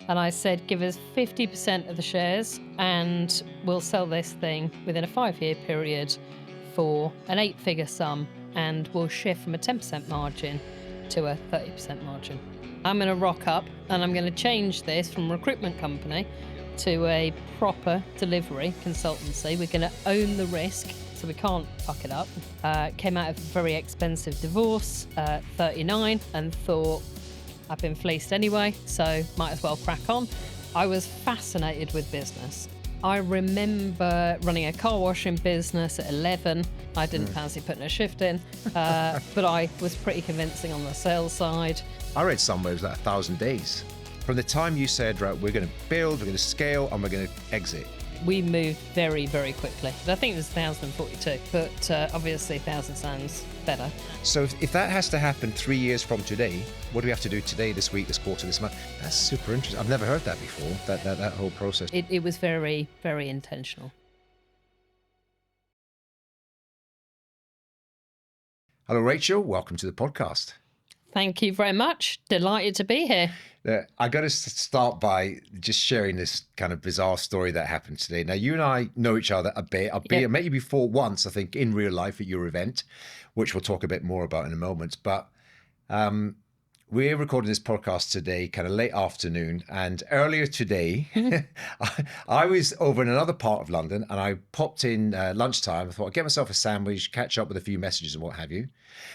And I said, give us 50% of the shares and we'll sell this thing within a 5-year period for an 8-figure sum, and we'll shift from a 10% margin to a 30% margin. I'm going to rock up and I'm going to change this from a recruitment company to a proper delivery consultancy. We're going to own the risk, so we can't fuck it up. Came out of a very expensive divorce, 39, and thought, I've been fleeced anyway, so might as well crack on. I was fascinated with business. I remember running a car washing business at 11. I didn't fancy putting a shift in, but I was pretty convincing on the sales side. I read somewhere it was like 1,000 days. From the time you said, right, we're going to build, we're going to scale, and we're going to exit. We moved very, very quickly. I think it was 1,042, but obviously 1,000 sounds better. So if that has to happen 3 years from today, what do we have to do today, this week, this quarter, this month? That's super interesting. I've never heard that before, that whole process. It was very, very intentional. Hello, Rachel. Welcome to the podcast. Thank you very much. Delighted to be here. I got to start by just sharing this kind of bizarre story that happened today. Now, you and I know each other a bit. I met you before once, I think, in real life at your event, which we'll talk a bit more about in a moment. But we're recording this podcast today, kind of late afternoon. And earlier today, I was over in another part of London and I popped in lunchtime. I thought I'd get myself a sandwich, catch up with a few messages and what have you.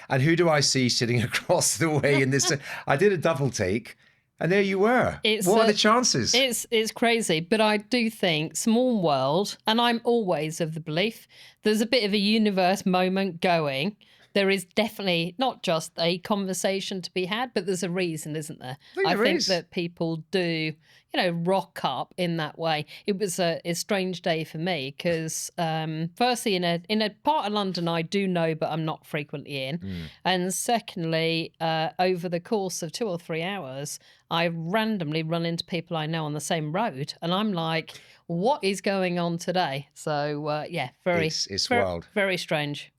And who do I see sitting across the way in this? I did a double take. And there you were. What are the chances? It's crazy, but I do think small world, and I'm always of the belief there's a bit of a universe moment going. There is definitely not just a conversation to be had, but there's a reason, isn't there? I think that people do, rock up in that way. It was a strange day for me because, firstly, in a part of London I do know, but I'm not frequently in, and secondly, over the course of 2 or 3 hours, I randomly run into people I know on the same road, and I'm like, "What is going on today?" So, it's wild, very strange.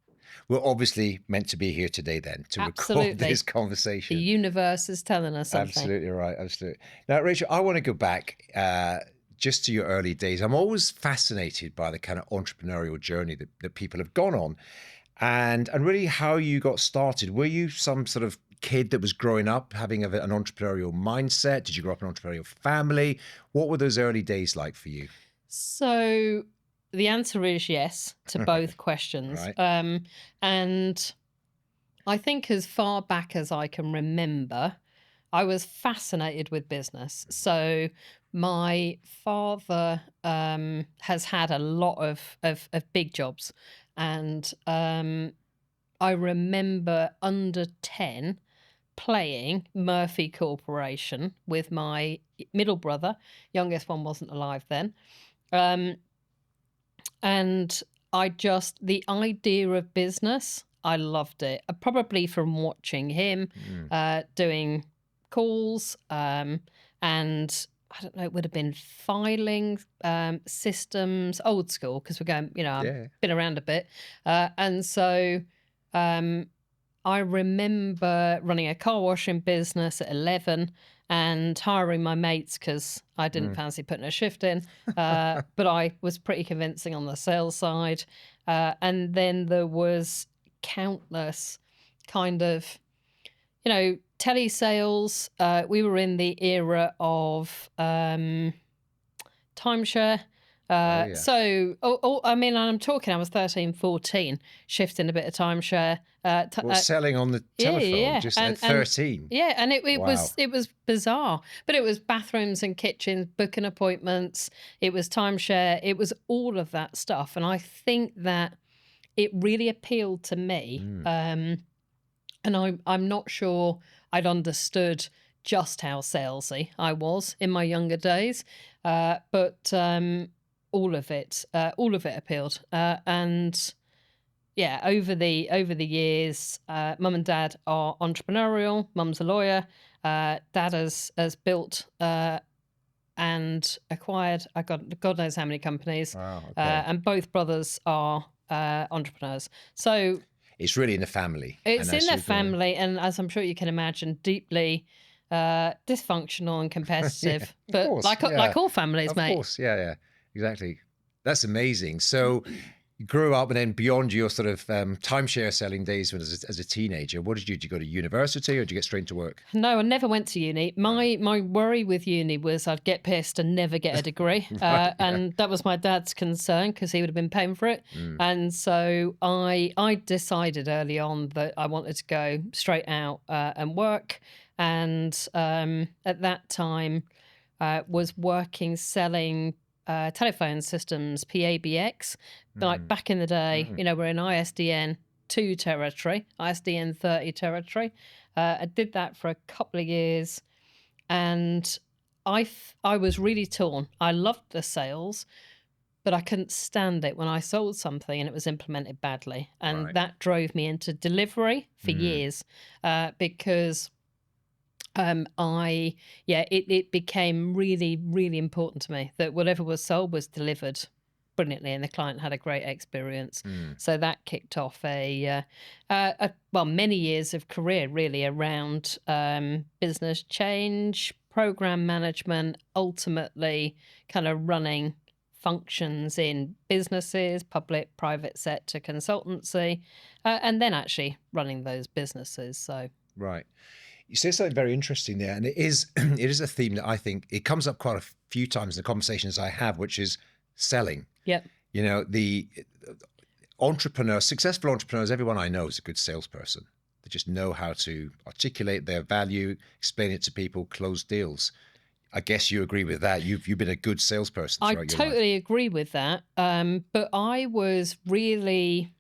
We're obviously meant to be here today then to record this conversation. The universe is telling us something. Absolutely right. Absolutely. Now, Rachel, I want to go back just to your early days. I'm always fascinated by the kind of entrepreneurial journey that people have gone on and really how you got started. Were you some sort of kid that was growing up having an entrepreneurial mindset? Did you grow up in an entrepreneurial family? What were those early days like for you? So the answer is yes to both questions. Right. And I think as far back as I can remember, I was fascinated with business. So my father has had a lot of big jobs. And I remember under 10 playing Murphy Corporation with my middle brother. Youngest one wasn't alive then. And the idea of business, I loved it. Probably from watching him doing calls and I don't know, it would have been filing systems, old school, because we're going, I've been around a bit. And so I remember running a car washing business at 11 and hiring my mates because I didn't fancy putting a shift in. But I was pretty convincing on the sales side. And then there was countless kind of, telesales. We were in the era of timeshare. So, I'm talking, I was 13, 14, shifting a bit of timeshare. Selling on the telephone just at 13. And it was bizarre. But it was bathrooms and kitchens, booking appointments. It was timeshare. It was all of that stuff. And I think that it really appealed to me. And I'm not sure I'd understood just how salesy I was in my younger days. But all of it appealed. And yeah, over the years, mum and dad are entrepreneurial. Mum's a lawyer. Dad has built and acquired, God knows how many companies. Wow, okay. And both brothers are entrepreneurs. So it's really in the family. It's in their family, and as I'm sure you can imagine, deeply dysfunctional and Yeah, competitive, of but course. Yeah, like all families, of mate. course. Yeah, yeah, exactly. That's amazing. So you grew up, and then beyond your sort of timeshare selling days when as a teenager, what did you do? Did you go to university, or did you get straight into work? No, I never went to uni. My worry with uni was I'd get pissed and never get a degree, Right. Yeah. and that was my dad's concern because he would have been paying for it. Mm, And so I decided early on that I wanted to go straight out and work. And at that time, was working selling telephone systems, PABX, like mm, back in the day. mm. You know, we're in ISDN 2 territory, ISDN 30 territory. I did that for a couple of years, and I was really torn. I loved the sales, but I couldn't stand it when I sold something and it was implemented badly, and Right. that drove me into delivery for Mm, years because it became really, really important to me that whatever was sold was delivered brilliantly and the client had a great experience. mm. So that kicked off many years of career really around business change, program management, ultimately kind of running functions in businesses, public, private sector, consultancy, and then actually running those businesses. So, Right. You say something very interesting there, and it is it is a theme that I think it comes up quite a few times in the conversations I have, which is selling. yep. You know, the successful entrepreneurs, everyone I know is a good salesperson. They just know how to articulate their value, explain it to people, close deals. I guess you agree with that. You've been a good salesperson I throughout your life. totally agree with that. But I was really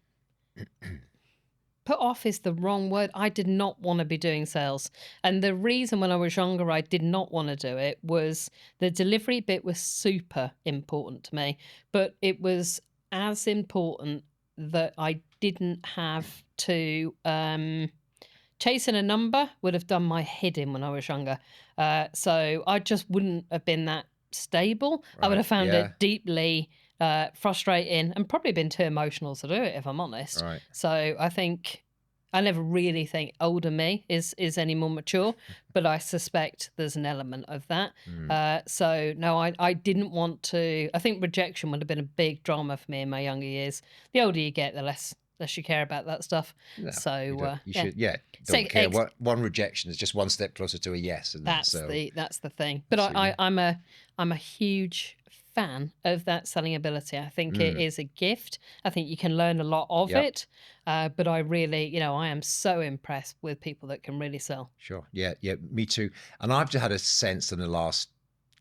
put off is the wrong word. I did not want to be doing sales. And the reason when I was younger I did not want to do it was the delivery bit was super important to me. But it was as important that I didn't have to chasing a number would have done my head in when I was younger. So I just wouldn't have been that stable. I would Right. have found Yeah. it deeply frustrating and probably been too emotional to do it, if I'm honest. Right. So I think I never really think older me is any more mature, but I suspect there's an element of that. Mm. So no, I didn't want to. I think rejection would have been a big drama for me in my younger years. The older you get, the less you care about that stuff. No, you So don't. You yeah. should. Yeah. So Don't care. What one rejection is just one step closer to a yes, isn't it? So that's the thing. But absolutely. I'm a huge fan of that selling ability. I think it Mm. is a gift. I think you can learn a lot of Yep. it. But I really, I am so impressed with people that can really sell. Sure. Yeah. Yeah. Me too. And I've just had a sense in the last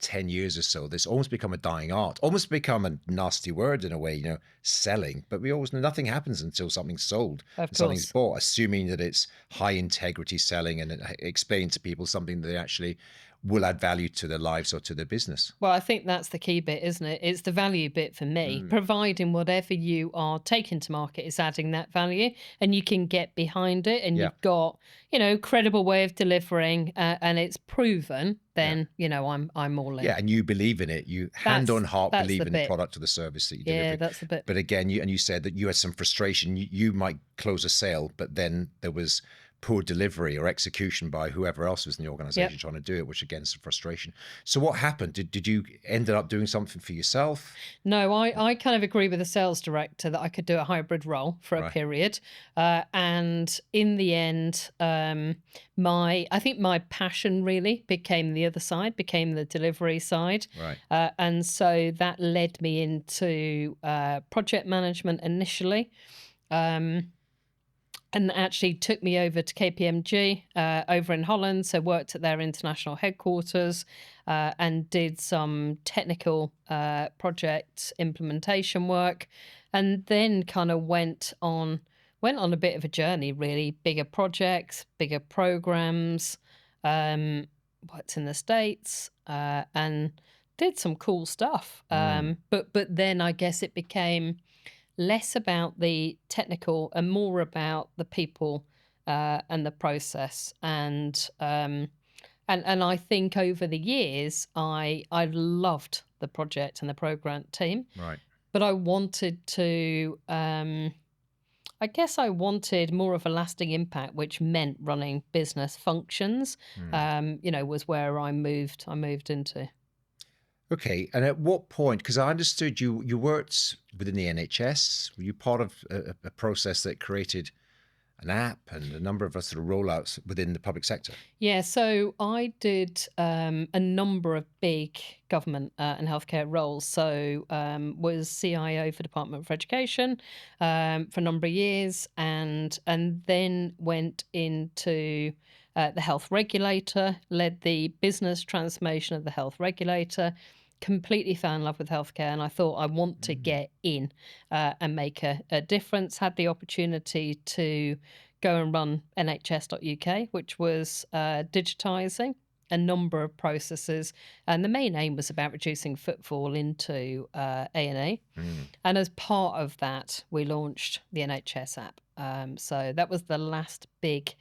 10 years or so, this almost become a dying art, almost become a nasty word in a way, selling. But we always know nothing happens until something's sold Of and something's course. bought, assuming that it's high integrity selling and explaining to people something that they actually will add value to their lives or to their business. Well, I think that's the key bit, isn't it? It's the value bit for me, Mm. providing whatever you are taking to market is adding that value and you can get behind it and Yeah. you've got, credible way of delivering and it's proven, Yeah. then, I'm all in. Yeah, and you believe in it. You hand on heart That's believe the in the bit. product or the service that you're Yeah, delivering. that's the bit. But again, you said that you had some frustration. You might close a sale, but then there was poor delivery or execution by whoever else was in the organization Yep. trying to do it, which again is some frustration. So what happened? Did you end up doing something for yourself? No, I kind of agree with the sales director that I could do a hybrid role for a Right. period. And in the end, I think my passion really became the other side, became the delivery side. Right. And so that led me into project management initially. And actually took me over to KPMG over in Holland. So worked at their international headquarters and did some technical project implementation work, and then kind of went on a bit of a journey. Really bigger projects, bigger programs. Worked in the States and did some cool stuff. But then I guess it became less about the technical and more about the people and the process. And I think over the years, I loved the project and the program team, Right. but I wanted to I guess I wanted more of a lasting impact, which meant running business functions. Was where I moved. I moved into. Okay, and at what point? Because I understood you worked within the NHS. Were you part of a process that created an app and a number of sort of rollouts within the public sector? Yeah, so I did a number of big government and healthcare roles. So was CIO for Department for Education for a number of years, and then went into the health regulator, led the business transformation of the health regulator. Completely fell in love with healthcare, and I thought I want to get in and make a difference. Had the opportunity to go and run NHS.uk, which was digitising a number of processes, and the main aim was about reducing footfall into A&E. And as part of that, we launched the NHS app. So that was the last big,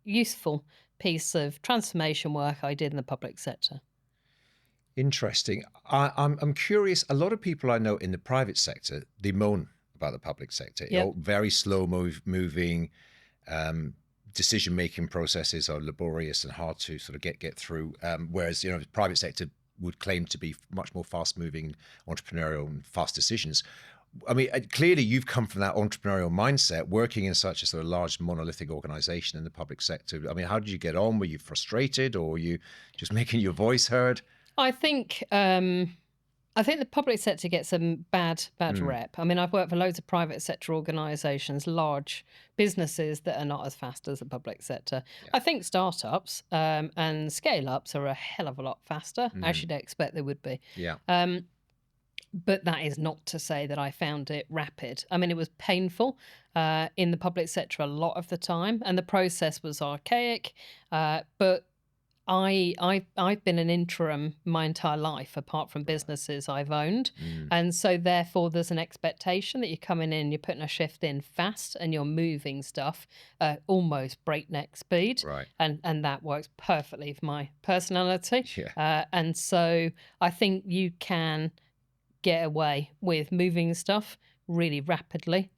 useful piece of transformation work I did in the public sector. Interesting. I'm curious. A lot of people I know in the private sector, they moan about the public sector. Yep. Very slow moving. Decision-making processes are laborious and hard to sort of get through. Whereas, the private sector would claim to be much more fast-moving, entrepreneurial, and fast decisions. I mean, clearly you've come from that entrepreneurial mindset, working in such a sort of large monolithic organization in the public sector. I mean, how did you get on? Were you frustrated, or were you just making your voice heard? I think the public sector gets a bad rep. I mean, I've worked for loads of private sector organisations, large businesses that are not as fast as the public sector. Yeah. I think startups and scale-ups are a hell of a lot faster, as you'd expect they would be. Yeah. But that is not to say that I found it rapid. I mean, it was painful in the public sector a lot of the time, and the process was archaic, but I've been an interim my entire life, apart from businesses I've owned. And so therefore there's an expectation that you're coming in, you're putting a shift in fast, and you're moving stuff almost breakneck speed. Right. And that works perfectly for my personality. Yeah. And so I think you can get away with moving stuff really rapidly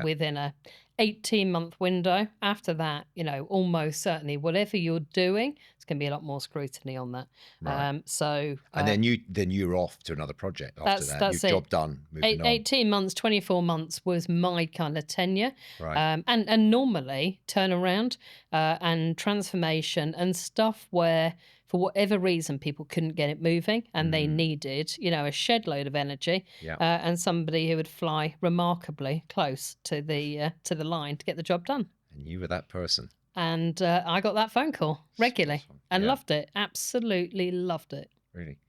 within a 18-month window. After that, almost certainly whatever you're doing, there's going to be a lot more scrutiny on that. Right. So and then you're off to another project after that. That's your it. Job done. Moving on. 18 months, 24 months was my kind of tenure. Right. And normally turnaround and transformation and stuff where, for whatever reason, people couldn't get it moving and they needed, a shed load of energy and somebody who would fly remarkably close to the line to get the job done. And you were that person. And I got that phone call regularly and loved it. Absolutely loved it. Really.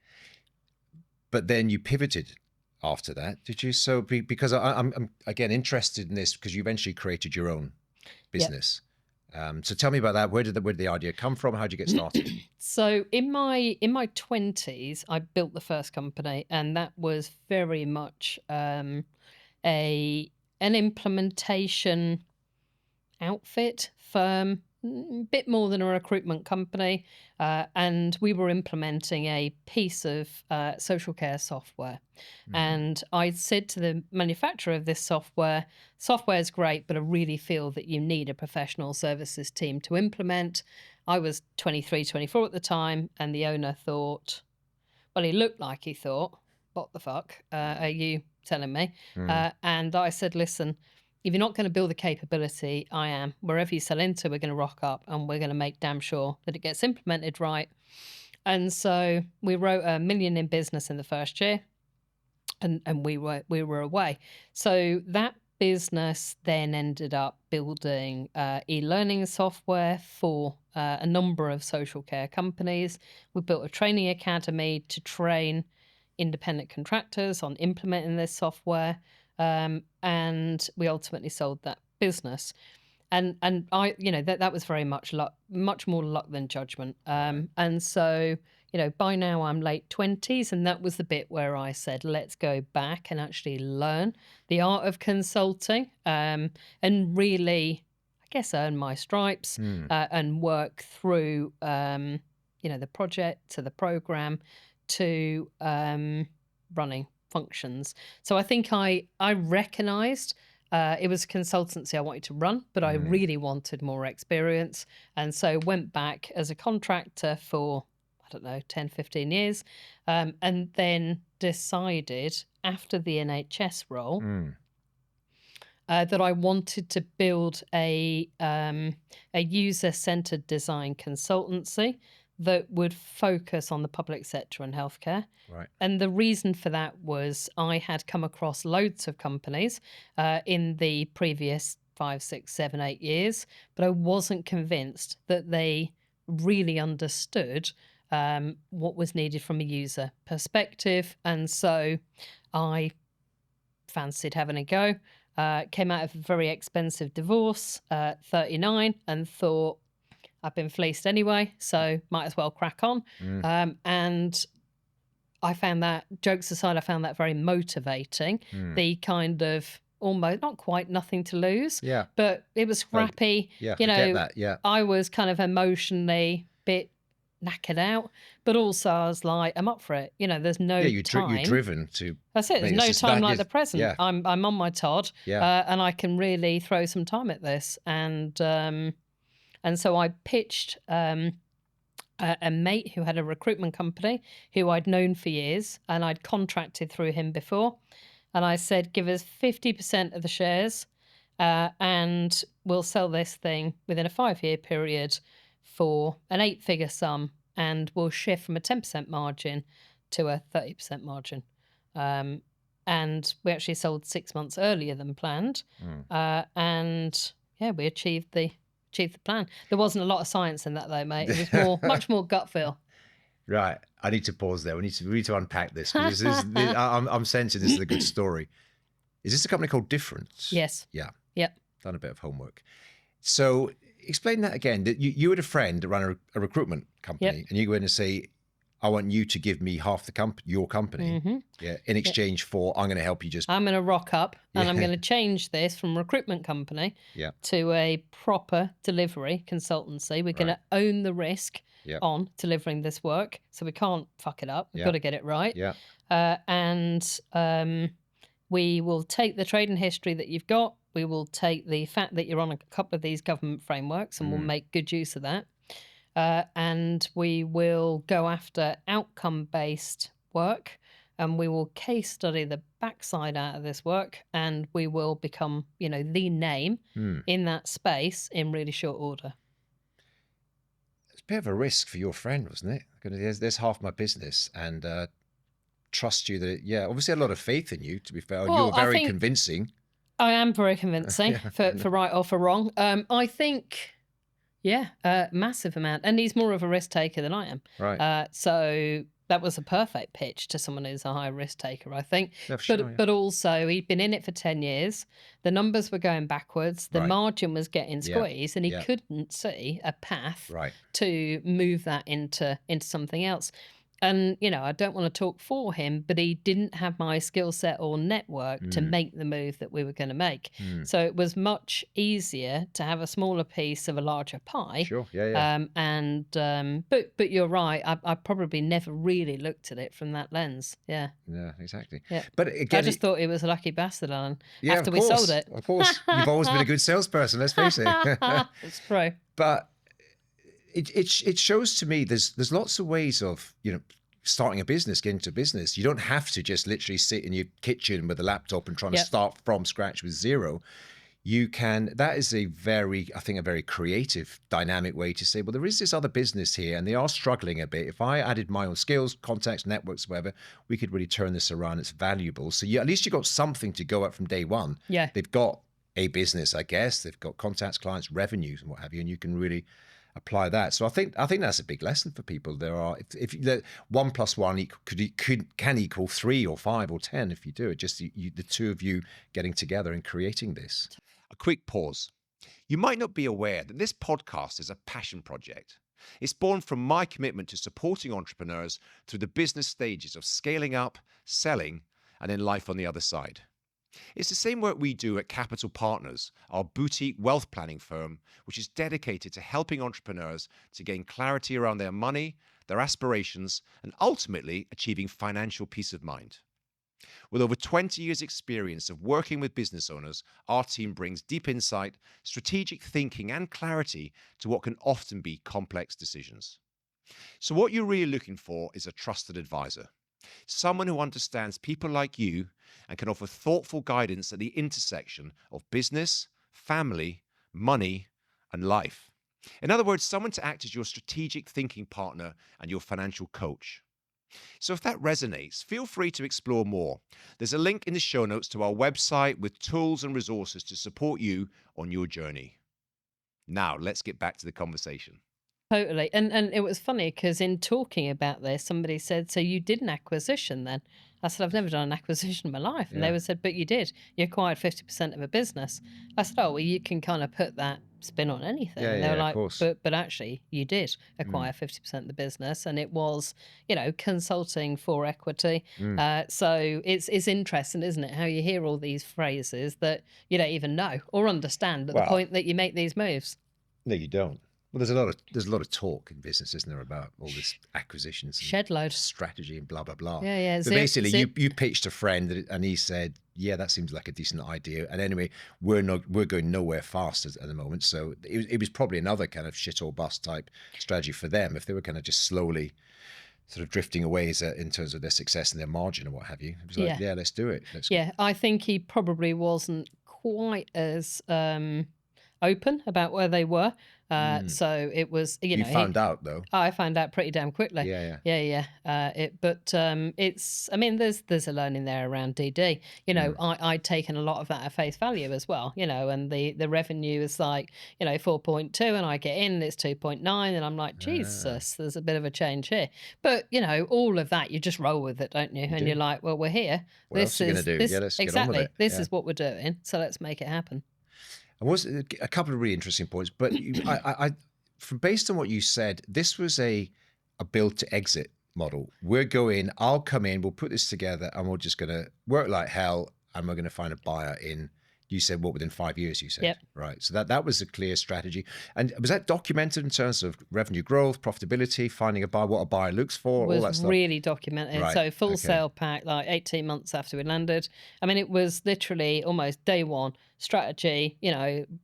But then you pivoted after that, did you? So because I'm again interested in this because you eventually created your own business. So tell me about that. Where did the idea come from? How did you get started? So in my 20s, I built the first company, and that was very much an implementation outfit firm, a bit more than a recruitment company, and we were implementing a piece of social care software. And I said to the manufacturer of this software is great, but I really feel that you need a professional services team to implement. I was 23, 24 at the time, and the owner thought, well, he looked like he thought, what the fuck are you telling me? And I said, listen, if you're not going to build the capability, I am. Wherever you sell into, we're going to rock up and we're going to make damn sure that it gets implemented right. And so we wrote $1 million in business in the first year, and we were away. So that business then ended up building e-learning software for a number of social care companies. We built a training academy to train independent contractors on implementing this software. And we ultimately sold that business, and I, that was very much luck, much more luck than judgment. And so, by now I'm late 20s, and that was the bit where I said, let's go back and actually learn the art of consulting, and really, I guess, earn my stripes and work through, the project to the program to running functions. So I think I recognized It was a consultancy I wanted to run, but I really wanted more experience. And so went back as a contractor for, I don't know, 10, 15 years. And then decided after the NHS role that I wanted to build a user-centered design consultancy that would focus on the public sector and healthcare. Right. And the reason for that was I had come across loads of companies in the previous 5, 6, 7, 8 years, but I wasn't convinced that they really understood what was needed from a user perspective. And so I fancied having a go. Came out of a very expensive divorce, 39, and thought, I've been fleeced anyway, so might as well crack on. And I found that, jokes aside, I found that very motivating. The kind of almost, not quite nothing to lose, but it was scrappy. Yeah, you I get know, that, yeah. I was kind of emotionally a bit knackered out, but also I was like, I'm up for it. You know, there's no time. You're driven to. That's it. There's no time like the present. Yeah. I'm on my Todd, and I can really throw some time at this. And so I pitched a mate who had a recruitment company who I'd known for years, and I'd contracted through him before. And I said, give us 50% of the shares, and we'll sell this thing within a 5-year period for an 8-figure sum, and we'll shift from a 10% margin to a 30% margin. And we actually sold 6 months earlier than planned. And yeah, we achieved the plan. There wasn't a lot of science in that though, mate. It was much more gut feel. Right. I need to pause there. We need to unpack this. I'm sensing this is a good story. Is this a company called Difference? Yes. Yeah. Yep. Done a bit of homework. So explain that again. That you had a friend that ran a recruitment company, and you go in and say, I want you to give me half your company, in exchange for I'm going to help you I'm going to rock up and I'm going to change this from recruitment company to a proper delivery consultancy. We're going to own the risk on delivering this work, so we can't fuck it up. We've got to get it right. And we will take the trading history that you've got. We will take the fact that you're on a couple of these government frameworks, and we'll make good use of that. And we will go after outcome-based work, and we will case study the backside out of this work, and we will become, the name in that space in really short order. It's a bit of a risk for your friend, wasn't it? There's half my business, and trust you that, obviously a lot of faith in you, to be fair. Well, you're very convincing. I am very convincing for right or for wrong. I think... Yeah, massive amount. And he's more of a risk taker than I am. Right. So that was a perfect pitch to someone who's a high risk taker, I think. But also, he'd been in it for 10 years. The numbers were going backwards. The margin was getting squeezed, and he couldn't see a path to move that into something else. And, I don't want to talk for him, but he didn't have my skill set or network to make the move that we were going to make. So it was much easier to have a smaller piece of a larger pie. Sure, yeah. But you're right. I probably never really looked at it from that lens. Yeah. Yeah, exactly. Yeah. But again, I just thought he was a lucky bastard, Alan. Yeah, after we sold it. Of course. You've always been a good salesperson, let's face it. It's true. But it shows to me there's lots of ways of starting a business, getting into business. You don't have to just literally sit in your kitchen with a laptop and trying to start from scratch with zero. You can. That is a very creative, dynamic way to say, well, there is this other business here, and they are struggling a bit. If I added my own skills, contacts, networks, whatever, we could really turn this around. It's valuable. So at least you got something to go at from day one. Yeah, they've got a business, I guess. They've got contacts, clients, revenues, and what have you, and you can really apply that. So I think that's a big lesson for people. There are if 1 + 1 can equal 3 or 5 or 10 if you do it. Just the two of you getting together and creating this. A quick pause. You might not be aware that this podcast is a passion project. It's born from my commitment to supporting entrepreneurs through the business stages of scaling up, selling, and then life on the other side. It's the same work we do at Capital Partners, our boutique wealth planning firm, which is dedicated to helping entrepreneurs to gain clarity around their money, their aspirations, and ultimately achieving financial peace of mind. With over 20 years' experience of working with business owners, our team brings deep insight, strategic thinking, and clarity to what can often be complex decisions. So, what you're really looking for is a trusted advisor, someone who understands people like you and can offer thoughtful guidance at the intersection of business, family, money, and life. In other words, someone to act as your strategic thinking partner and your financial coach. So if that resonates, feel free to explore more. There's a link in the show notes to our website with tools and resources to support you on your journey. Now, let's get back to the conversation. Totally. And it was funny because in talking about this, somebody said, so you did an acquisition then? I said, I've never done an acquisition in my life. And they said, but you did. You acquired 50% of a business. I said, oh, well, you can kind of put that spin on anything. Yeah, And they were of like, course. but actually, you did acquire 50% of the business. And it was, consulting for equity. So it's interesting, isn't it? How you hear all these phrases that you don't even know or understand at the point that you make these moves. No, you don't. Well, there's a lot of talk in business, isn't there, about all this acquisitions, and Shed load strategy, and blah blah blah. Yeah. But basically, you pitched a friend, and he said, "Yeah, that seems like a decent idea." And anyway, we're going nowhere fast at the moment. So it was probably another kind of shit or bust type strategy for them if they were kind of just slowly sort of drifting away in terms of their success and their margin and what have you. It was like, yeah, let's do it. I think he probably wasn't quite as open about where they were. So it was, you found out though. I found out pretty damn quickly. Yeah. It's, I mean, there's a learning there around DD. I'd taken a lot of that at face value as well. And the revenue is like 4.2, and I get in, it's 2.9, and I'm like, Jesus, there's a bit of a change here. But all of that, you just roll with it, don't you? And you're like, well, we're here. What else are you gonna do? Yeah, let's get on with it. This is what we're doing, so let's make it happen. There was a couple of really interesting points, but from based on what you said, this was a build to exit model. We're going, I'll come in, we'll put this together, and we're just going to work like hell, and we're going to find a buyer in. You said within 5 years, you said. Yep. Right. So that was a clear strategy. And was that documented in terms of revenue growth, profitability, finding a buyer, what a buyer looks for, all that stuff? Was really documented. Right. So full sale pack, like 18 months after we landed. I mean, it was literally almost day one strategy,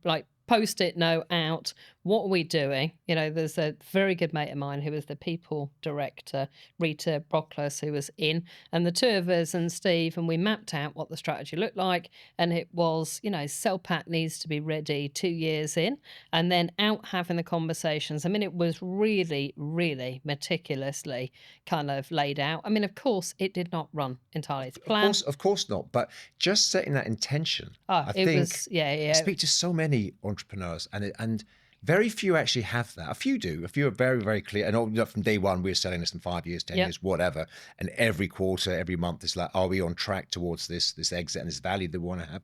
like Post-it note out. What are we doing? There's a very good mate of mine who was the people director, Rita Brockles, who was in, and the two of us and Steve, and we mapped out what the strategy looked like. And it was, sell pack needs to be ready 2 years in, and then out having the conversations. I mean, it was really, really meticulously kind of laid out. I mean, of course, it did not run entirely to plan. Of course not. But just setting that intention, I speak to so many entrepreneurs, and very few actually have that. A few do. A few are very, very clear. And from day one, we're selling this in 5 years, 10 years, whatever. And every quarter, every month, it's like, are we on track towards this exit and this value that we want to have?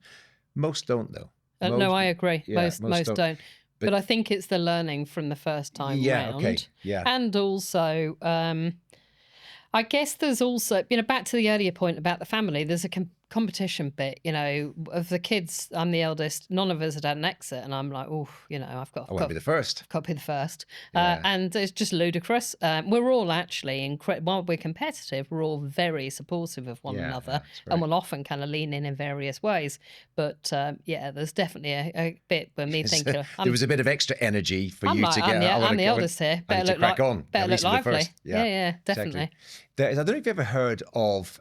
Most don't, though. No, I agree. Most don't. But I think it's the learning from the first time round. Okay. Yeah. And also, I guess there's also, back to the earlier point about the family, there's a competition bit, of the kids. I'm the eldest. None of us had had an exit, and I'm like, I want to be the first. I've got to be the first. And it's just ludicrous. We're all actually while we're competitive, we're all very supportive of one another, and we'll often kind of lean in various ways. But there's definitely a bit where me thinking there was a bit of extra energy for you to get. I'm the eldest here. Better look lively. Yeah, definitely. Exactly. I don't know if you've ever heard of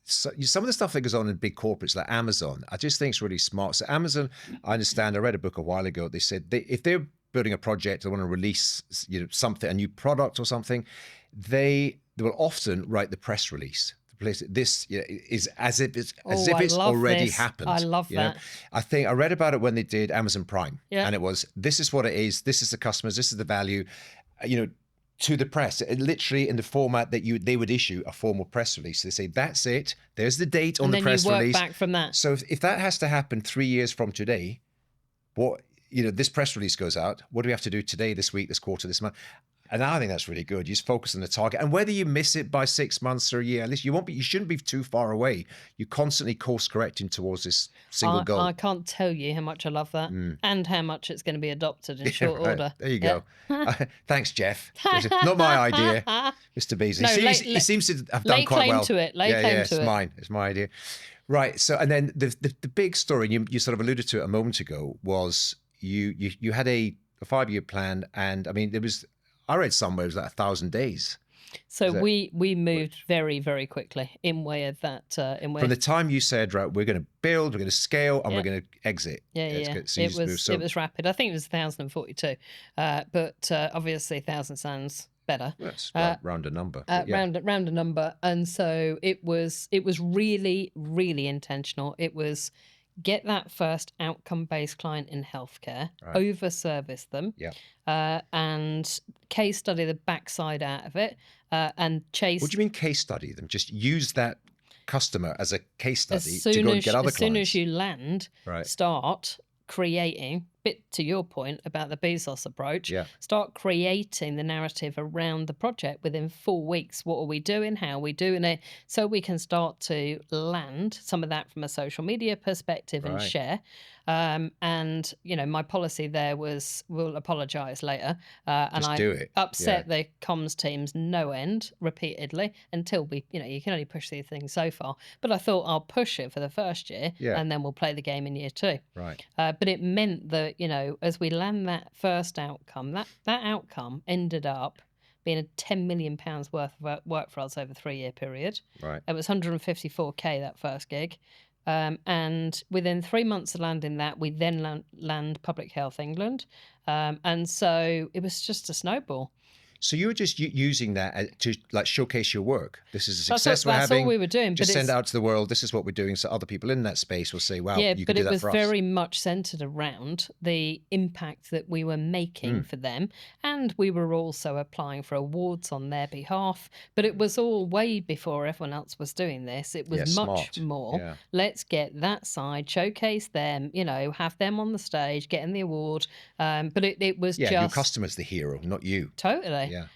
some of the stuff that goes on in big corporates like Amazon. I just think it's really smart. So Amazon, I understand, I read a book a while ago. They said if they're building a project, they want to release something, a new product or something, they will often write the press release. This is as if it's already happened. I love that. I think I read about it when they did Amazon Prime, and it was, this is what it is. This is the customers. This is the value. To the press, literally in the format that they would issue a formal press release. They say, that's it. There's the date on the press release. And then you work back from that. So if that has to happen 3 years from today, this press release goes out. What do we have to do today, this week, this quarter, this month? And I think that's really good. You just focus on the target, and whether you miss it by 6 months or a year, at least you shouldn't be too far away. You're constantly course correcting towards this single goal. I can't tell you how much I love that, and how much it's going to be adopted in short Right. order. There you go. Thanks, Jeff. Not my idea, Mr. Beasley. No, he seems to have done lay quite claim well. to it. Lay yeah, claim yeah, to it's it. mine. It's my idea. Right. So, and then the big story, and you sort of alluded to it a moment ago, was you had a 5-year plan, and I mean, I read somewhere it was like 1,000 days. So we moved very, very quickly in way of that. From the time you said, right, we're going to build, we're going to scale, and Yeah. we're going to exit. Yeah. So you It just moved. was it was rapid. I think it was 1,042, but obviously 1,000 sounds better. That's round a number. Round a number, and so it was really, really intentional. It was get that first outcome-based client in healthcare, over service them, and case study the backside out of it, and chase. What do you mean case study them? Just use that customer as a case study to to go and get other as soon clients. as you land, start creating, bit to your point about the Bezos approach, start creating the narrative around the project within 4 weeks. What are we doing? How are we doing it? So we can start to land some of that from a social media perspective and share. And, my policy there was, we'll apologise later. And Just I do it. upset the comms teams no end repeatedly until we, you can only push these things so far. But I thought I'll push it for the first year and then we'll play the game in year 2. Right. But it meant that, as we land that first outcome, that outcome ended up being a £10 million worth of work for us over a 3-year period. Right. It was 154k that first gig. And within 3 months of landing that, we then land Public Health England. And so it was just a snowball. So you were just using that to like showcase your work. This is a success we're that's having. all we were doing. Just but send it out to the world. This is what we're doing. So other people in that space will say, wow, you can but do it that was for us. very much centered around the impact that we were making for them. And we were also applying for awards on their behalf. But it was all way before everyone else was doing this. It was much more. Yeah. Let's get that side, showcase them, have them on the stage, getting the award. But it was just... your customer's the hero, not you. Totally. Yeah.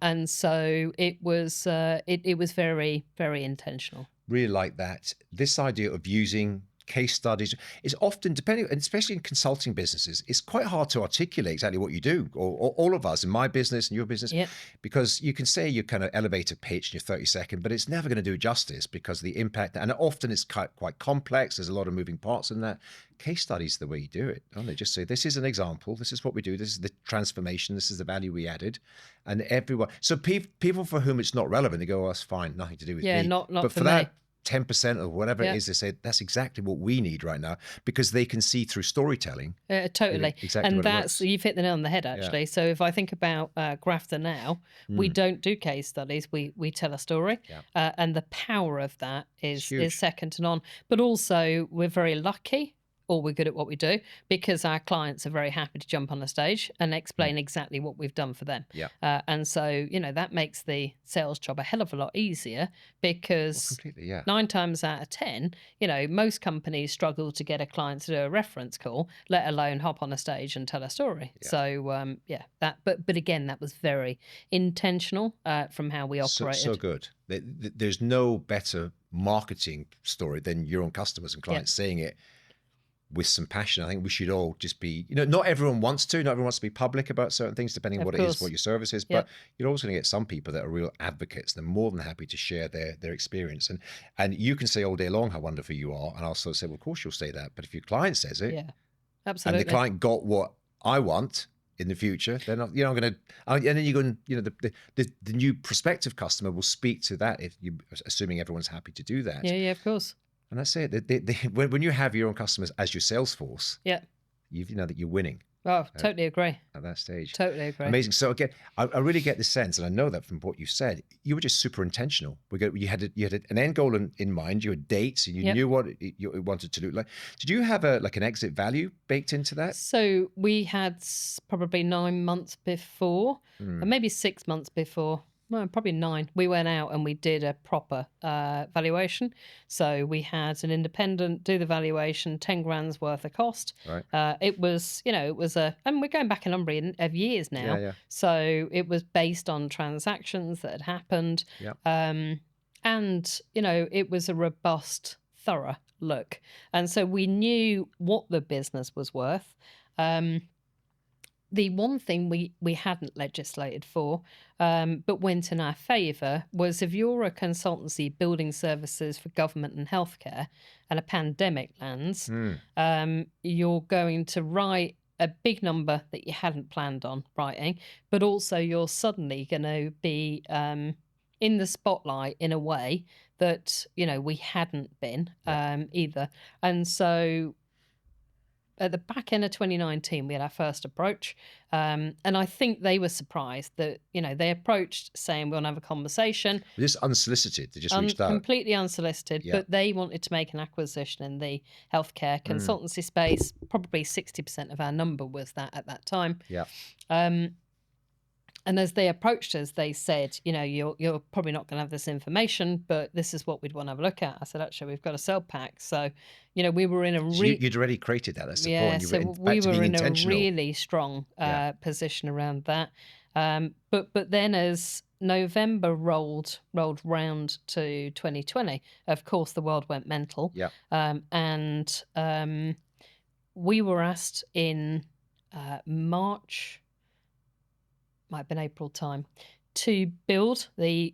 And so it was it was very, very intentional. Really like that. This idea of using case studies is often, depending, and especially in consulting businesses, it's quite hard to articulate exactly what you do, or all of us in my business and your business, because you can say your kind of elevator pitch in your 30-second, but it's never going to do justice because the impact, and often it's quite complex. There's a lot of moving parts in that. Case studies the way you do it, don't they? Just say, this is an example, this is what we do, this is the transformation, this is the value we added, and everyone. So people for whom it's not relevant, they go, oh, that's fine, nothing to do with me. Not but for that me. 10% or whatever it is, they say that's exactly what we need right now, because they can see through storytelling. Totally. Exactly. And what that's, you've hit the nail on the head, actually. So if I think about Grafter now, we don't do case studies, we tell a story. And the power of that is second to none. But also we're very lucky, or we're good at what we do, because our clients are very happy to jump on the stage and explain exactly what we've done for them. And so, that makes the sales job a hell of a lot easier, because 9 times out of 10, most companies struggle to get a client to do a reference call, let alone hop on a stage and tell a story. So, but again, that was very intentional from how we operated. So good. There's no better marketing story than your own customers and clients saying it with some passion. I think we should all just be, not everyone wants to be public about certain things, depending on what it is, what your service is, but you're always going to get some people that are real advocates. They're more than happy to share their experience. And you can say all day long how wonderful you are. And I'll also say, well, of course you'll say that. But if your client says it, absolutely, and the client got what I want in the future, then I'm going to, and then you're going, the new prospective customer will speak to that, if you, assuming everyone's happy to do that. Yeah, of course. And that's it. When you have your own customers as your sales force, you know that you're winning. Oh, totally agree. At that stage. Totally agree. Amazing. So again, I really get the sense, and I know that from what you said, you were just super intentional. You had an end goal in mind. You had dates, and you knew what you wanted to do. Like, did you have an exit value baked into that? So we had probably 9 months before, or maybe 6 months before. well, probably 9. We went out and we did a proper valuation. So we had an independent do the valuation, 10 grand's worth of cost. Right. It was, it was and we're going back a number of years now. Yeah. So it was based on transactions that had happened. Yeah. And, it was a robust, thorough look. And so we knew what the business was worth. The one thing we hadn't legislated for, but went in our favour, was if you're a consultancy building services for government and healthcare and a pandemic lands, you're going to write a big number that you hadn't planned on writing, but also you're suddenly going to be in the spotlight in a way that, we hadn't been either. And so at the back end of 2019, we had our first approach. And I think they were surprised that, they approached saying, we'll have a conversation. Just unsolicited. They just reached out. Completely unsolicited, but they wanted to make an acquisition in the healthcare consultancy space. Probably 60% of our number was that at that time. Yeah. And as they approached us, they said, you're probably not going to have this information, but this is what we'd want to have a look at. I said, actually, we've got a sell pack. So, we were in a you'd already created that. That's the point. So we were in a really strong position around that. But then as November rolled round to 2020, of course, the world went mental. Yeah. And we were asked in March, might have been April time, to build the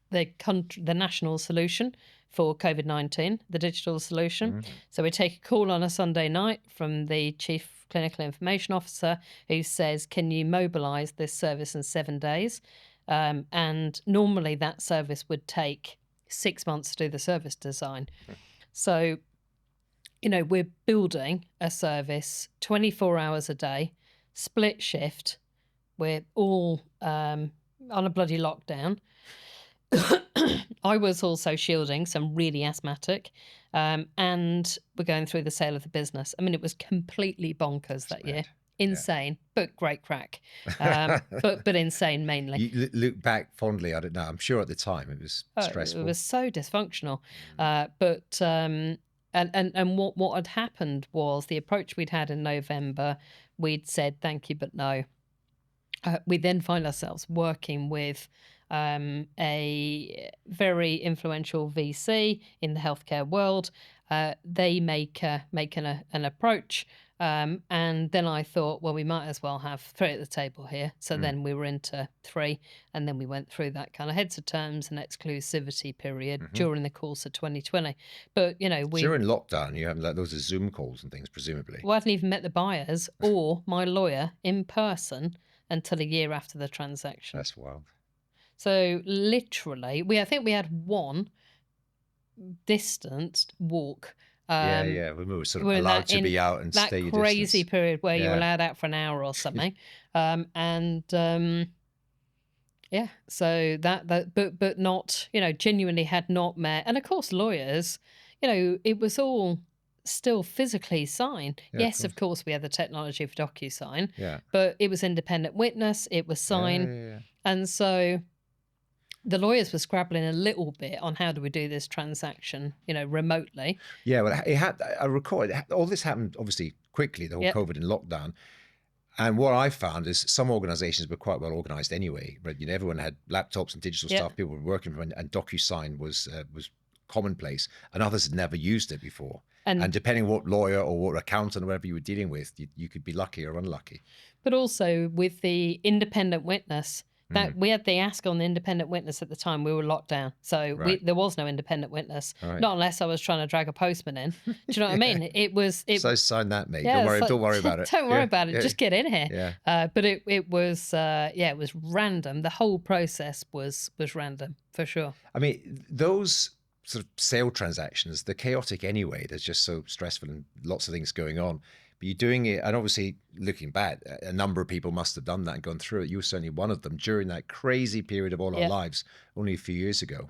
the national solution for COVID-19, the digital solution. So we take a call on a Sunday night from the Chief Clinical Information Officer who says, can you mobilise this service in 7 days? And normally that service would take 6 months to do the service design. So, we're building a service 24 hours a day, split shift. We're all on a bloody lockdown. I was also shielding, so I'm really asthmatic. And we're going through the sale of the business. I mean, it was completely bonkers that year. Insane, but great crack. But insane mainly. You look back fondly, I don't know. I'm sure at the time it was stressful. It was so dysfunctional. But and what had happened was the approach we'd had in November, we'd said thank you, but no. We then find ourselves working with a very influential VC in the healthcare world. They make an approach, and then I thought, well, we might as well have 3 at the table here. So then we were into 3, and then we went through that kind of heads of terms and exclusivity period during the course of 2020. But so you're in lockdown. You haven't those are Zoom calls and things, presumably. Well, I hadn't even met the buyers or my lawyer in person until a year after the transaction. That's wild. So literally, I think we had one distanced walk. We were sort of allowed to be out and stay your that crazy distance. period where you're allowed out for an hour or something. So that but not, genuinely had not met. And of course, lawyers, it was all still physically signed. Yes, of course, we had the technology of DocuSign, but it was independent witness, it was signed. And so the lawyers were scrabbling a little bit on how do we do this transaction, remotely. Yeah, well, I recall all this happened obviously quickly, the whole COVID and lockdown. And what I found is some organizations were quite well organized anyway, but everyone had laptops and digital stuff people were working from, and DocuSign was commonplace, and others had never used it before. And depending on what lawyer or what accountant or whatever you were dealing with, you could be lucky or unlucky. But also with the independent witness, that we had the ask on the independent witness at the time. We were locked down, so there was no independent witness. Not unless I was trying to drag a postman in. Do you know what I mean? So sign that, mate. Don't worry about it. Don't worry about it. Just get in here. But it was it was random. The whole process was random for sure. I mean, those sort of sale transactions, they're chaotic anyway. They're just so stressful and lots of things going on. But you're doing it, and obviously looking back, a number of people must have done that and gone through it. You were certainly one of them during that crazy period of all our lives, only a few years ago.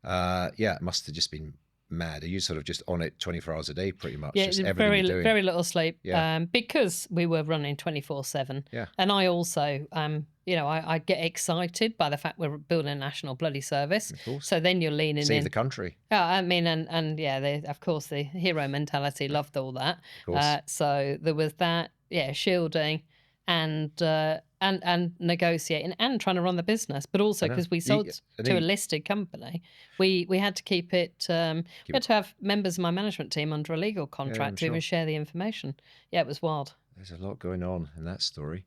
It must have just been mad? Are you sort of just on it 24 hours a day, pretty much? Yeah, Just everything you're doing? very little sleep. Yeah. Because we were running 24/7. Yeah. And I also, I get excited by the fact we're building a national bloody service. Of course. So then you're leaning Save in. the country. Yeah, I mean, and yeah, of course, the hero mentality loved all that. Of course. So there was that, shielding and negotiating and trying to run the business, but also because we sold to a listed company, we had to keep it. We had to have members of my management team under a legal contract to even share the information. Yeah, it was wild. There's a lot going on in that story.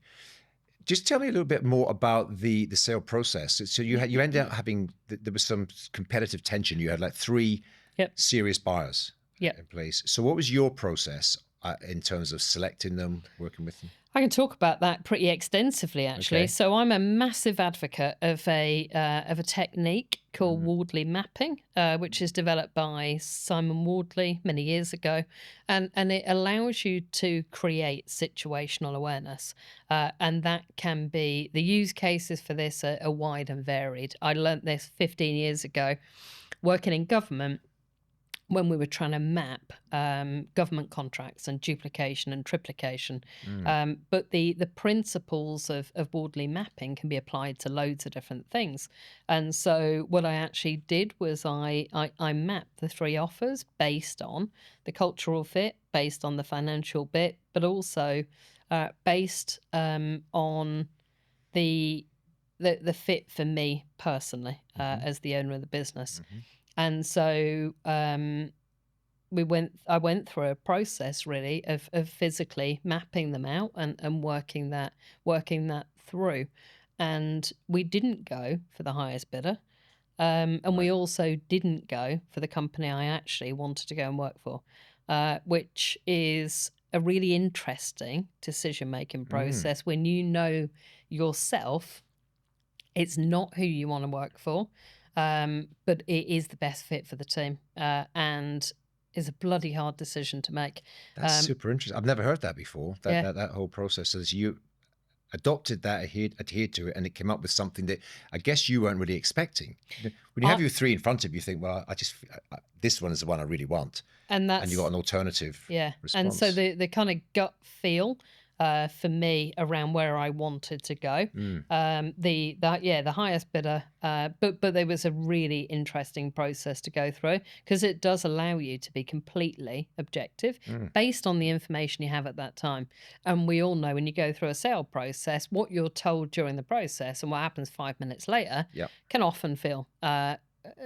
Just tell me a little bit more about the sale process. So you ended up having, there was some competitive tension. You had like 3 serious buyers in place. So what was your process in terms of selecting them, working with them? I can talk about that pretty extensively, actually. Okay. So I'm a massive advocate of a technique called Wardley mapping, which is developed by Simon Wardley many years ago, and it allows you to create situational awareness, and that can be, the use cases for this are wide and varied. I learnt this 15 years ago, working in government, when we were trying to map government contracts and duplication and triplication. But the principles of Wardley mapping can be applied to loads of different things. And so what I actually did was I mapped the 3 offers based on the cultural fit, based on the financial bit, but also based on the fit for me personally as the owner of the business. And so I went through a process really of physically mapping them out and working that through. And we didn't go for the highest bidder. And we also didn't go for the company I actually wanted to go and work for, which is a really interesting decision-making process when you know yourself it's not who you want to work for. But it is the best fit for the team, and is a bloody hard decision to make. That's super interesting. I've never heard that before. That whole process. So you adopted that, adhered to it, and it came up with something that I guess you weren't really expecting. When you have your 3 in front of you, think, well, this one is the one I really want, and you got an alternative. Response. And so the kind of gut feel for me around where I wanted to go. The highest bidder, but there was a really interesting process to go through because it does allow you to be completely objective based on the information you have at that time. And we all know when you go through a sale process, what you're told during the process and what happens 5 minutes later can often feel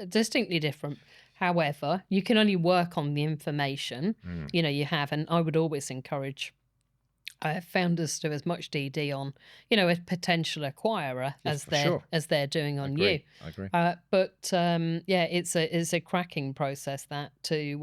distinctly different. However, you can only work on the information you have, and I would always encourage founders to do as much DD on, a potential acquirer as they're doing on you. I agree. But it's a cracking process that to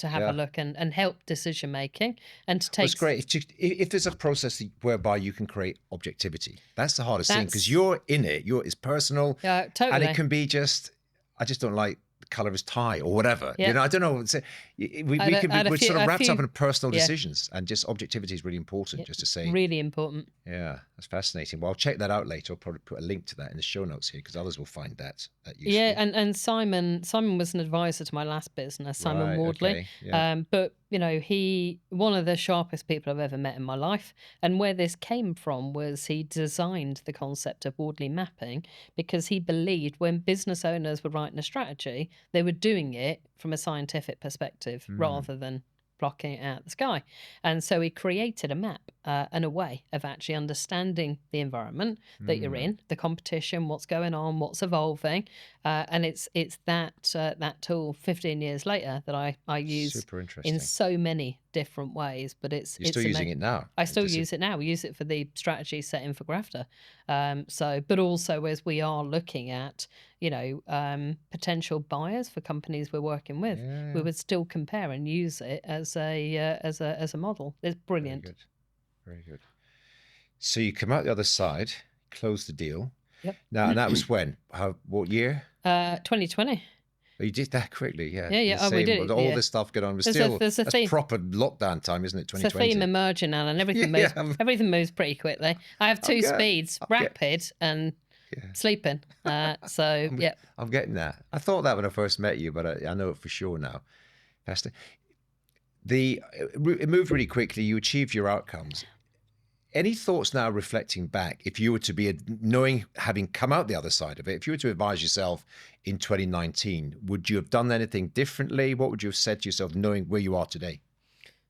have a look and help decision making and to take. It's great if there's a process whereby you can create objectivity. That's the hardest thing because you're in it. It's personal. Totally. And it can be just. I just don't like the color of his tie or whatever. I don't know. We're sort of wrapped up in personal decisions, and just objectivity is really important. Just to say, really important. Yeah, that's fascinating. Well, I'll check that out later. I'll probably put a link to that in the show notes here because others will find that useful. Yeah, and Simon was an advisor to my last business, Simon Wardley. Okay, yeah. But he one of the sharpest people I've ever met in my life. And where this came from was he designed the concept of Wardley mapping because he believed when business owners were writing a strategy, they were doing it from a scientific perspective rather than blocking it out of the sky. And so he created a map and a way of actually understanding the environment that you're in, the competition, what's going on, what's evolving. And it's that tool 15 years later that I use Super interesting. in so many different ways. But you're still using it now. I still use it now. We use it for the strategy setting for Grafter. But also as we are looking at potential buyers for companies we're working with, we would still compare and use it as a model. It's brilliant. Very good. So you come out the other side, close the deal. Yep. Now, and that was when? What year? 2020. Oh, you did that quickly, yeah. Yeah. We did. All this stuff going on, but that's proper lockdown time, isn't it? 2020. It's a theme emerging, Alan. Everything moves pretty quickly. I have 2 speeds: rapid and sleeping. So yeah. I'm getting that. I thought that when I first met you, but I know it for sure now. Fantastic. It moved really quickly. You achieved your outcomes. Any thoughts now reflecting back, if you were to be knowing, having come out the other side of it, if you were to advise yourself in 2019, would you have done anything differently? What would you have said to yourself knowing where you are today?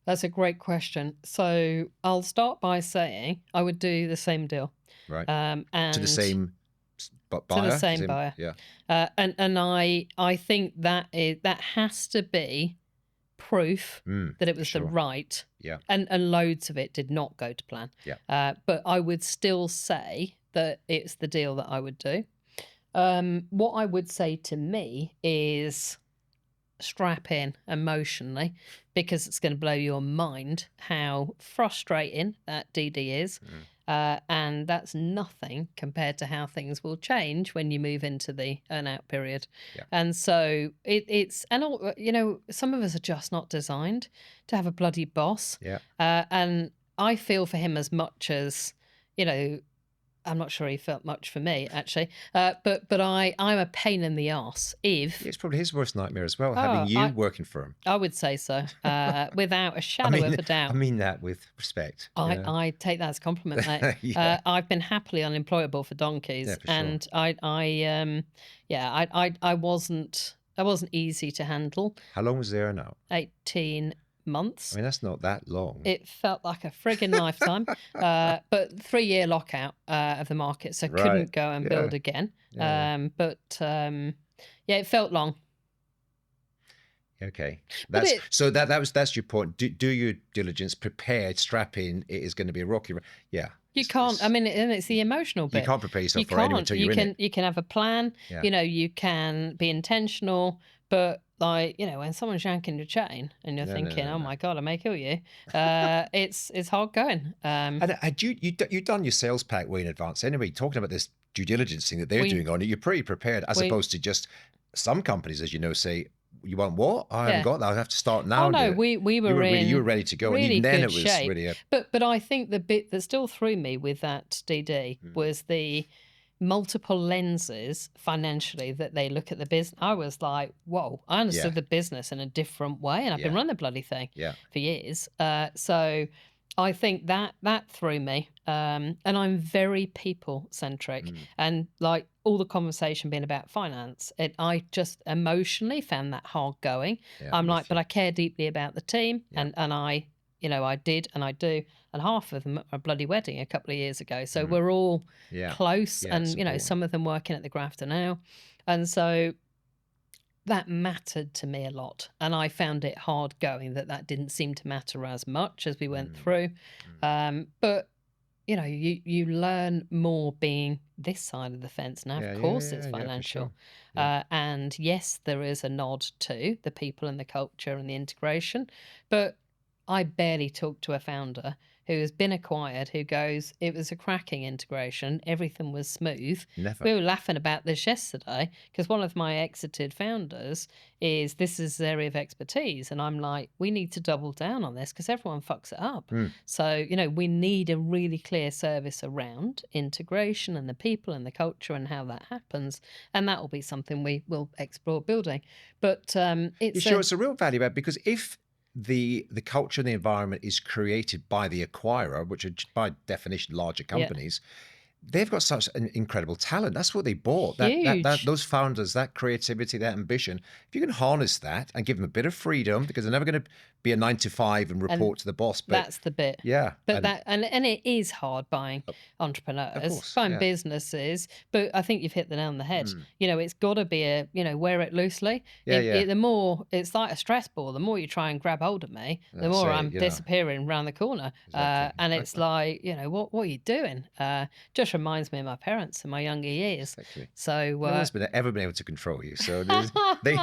That's a great question. So I'll start by saying I would do the same deal. Right. And to the same buyer? To the same buyer. Yeah. And I think that has to be proof that it was the right. Yeah. And loads of it did not go to plan. Yeah. But I would still say that it's the deal that I would do. What I would say to me is strap in emotionally, because it's going to blow your mind how frustrating that DD is. And that's nothing compared to how things will change when you move into the earn-out period. Yeah. And so it's, and all, you know, some of us are just not designed to have a bloody boss. Yeah. And I feel for him as much as, you know, I'm not sure he felt much for me, actually. But I'm a pain in the arse. It's probably his worst nightmare as well, having you working for him. I would say so, without a shadow of a doubt. I mean that with respect. I take that as a compliment, mate. Yeah. I've been happily unemployable for donkeys, Yeah, for and I wasn't easy to handle. How long was there now? 18 months. I mean, that's not that long. It felt like a frigging lifetime. But 3-year lockout of the market, so couldn't go and build again. Yeah. It felt long. Okay, that's your point. Do your diligence, prepared, strap in. It is going to be a rocky. Yeah, you can't. I mean, and it's the emotional bit. You can't prepare yourself for anyone until you're in it. You can have a plan. Yeah. You know, you can be intentional, but like, you know, when someone's yanking your chain and you're thinking, oh my God, I may kill you. It's hard going. And had you done your sales pack way in advance anyway? Talking about this due diligence thing that they're doing on it, you're pretty prepared, as opposed to just some companies, as you know, say, you want what? I haven't got that. I have to start now. Oh no, we were you were ready to go, really, and even then it was shape. really. But I think the bit that still threw me with that DD was the multiple lenses financially that they look at the business. I was like, whoa, I understood the business in a different way, and I've been running the bloody thing for years. So I think that threw me. And I'm very people centric, and like all the conversation being about finance, I just emotionally found that hard going. I'm like, but I care deeply about the team, and I, you know, I did and I do, and half of them are a bloody wedding a couple of years ago. So we're all close, and you know, some of them working at the Grafter now, and so that mattered to me a lot, and I found it hard going that didn't seem to matter as much as we went through. But you know, you learn more being this side of the fence now. Of course, it's financial. And yes, there is a nod to the people and the culture and the integration, but I barely talk to a founder who has been acquired who goes, it was a cracking integration, everything was smooth. Never. We were laughing about this yesterday because one of my exited founders is, this is his area of expertise, and I'm like, we need to double down on this because everyone fucks it up. So, you know, we need a really clear service around integration and the people and the culture and how that happens, and that will be something we will explore building. But it's it's a real value add, because if the culture and the environment is created by the acquirer, which are by definition larger companies, they've got such an incredible talent. That's what they bought. Those founders, that creativity, that ambition. If you can harness that and give them a bit of freedom, because they're never going to be a 9 to 5 and report to the boss. But that's the bit. Yeah. But and it is hard buying entrepreneurs, buying businesses. But I think you've hit the nail on the head. You know, it's got to be wear it loosely. The more, it's like a stress ball. The more you try and grab hold of me, the more I'm disappearing around the corner. Exactly. And it's like, you know, what are you doing? Just reminds me of my parents in my younger years. Exactly. So no one's ever been able to control you. So they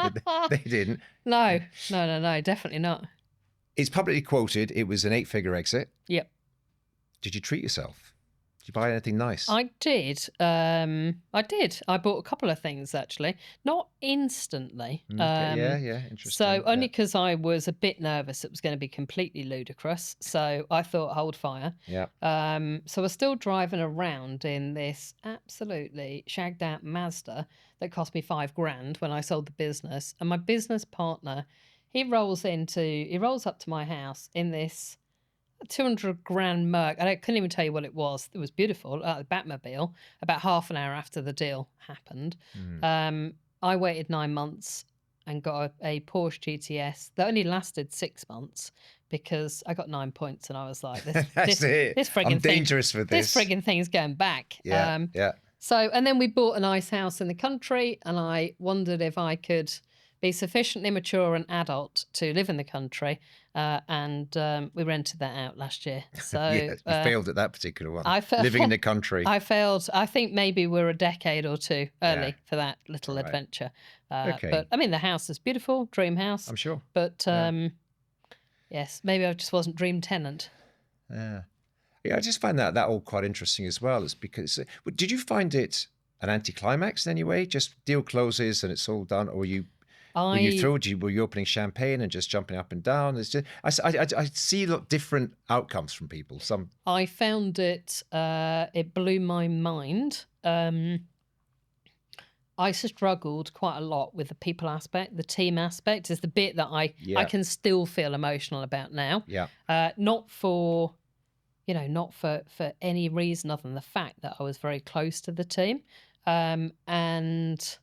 didn't. No, definitely not. It's publicly quoted. It was an 8-figure exit. Yep. Did you treat yourself? you buy anything nice? I did. I bought a couple of things actually, not instantly. Okay, yeah, So interesting. only because I was a bit nervous it was going to be completely ludicrous. So I thought, hold fire. Yeah. So we're still driving around in this absolutely shagged out Mazda that cost me $5,000 when I sold the business. And my business partner, he rolls up to my house in this 200 grand Merc. I couldn't even tell you what it was. It was beautiful, the Batmobile. About half an hour after the deal happened, I waited 9 months and got a Porsche GTS that only lasted 6 months because I got 9 points and I was like, That's it. this friggin' I'm dangerous for This this. friggin' thing's going back. Yeah, yeah. So, and then we bought a nice house in the country, and I wondered if I could be sufficiently mature and adult to live in the country, and we rented that out last year. So Yeah, you failed at that particular one. I Living in the country. I failed. I think maybe we're a decade or two early Yeah. for that little Right. adventure. Okay. But I mean, the house is beautiful, dream house. I'm sure. But yes, maybe I just wasn't dream tenant. Yeah. Yeah, I just find that all quite interesting as well. It's because, did you find it an anticlimax in any way? Just deal closes and it's all done, or were you thrilled? Were you opening champagne and just jumping up and down? It's just I see different outcomes from people. Some I found it. It blew my mind. I struggled quite a lot with the people aspect. The team aspect is the bit that I can still feel emotional about now. Yeah. Not for any reason other than the fact that I was very close to the team. And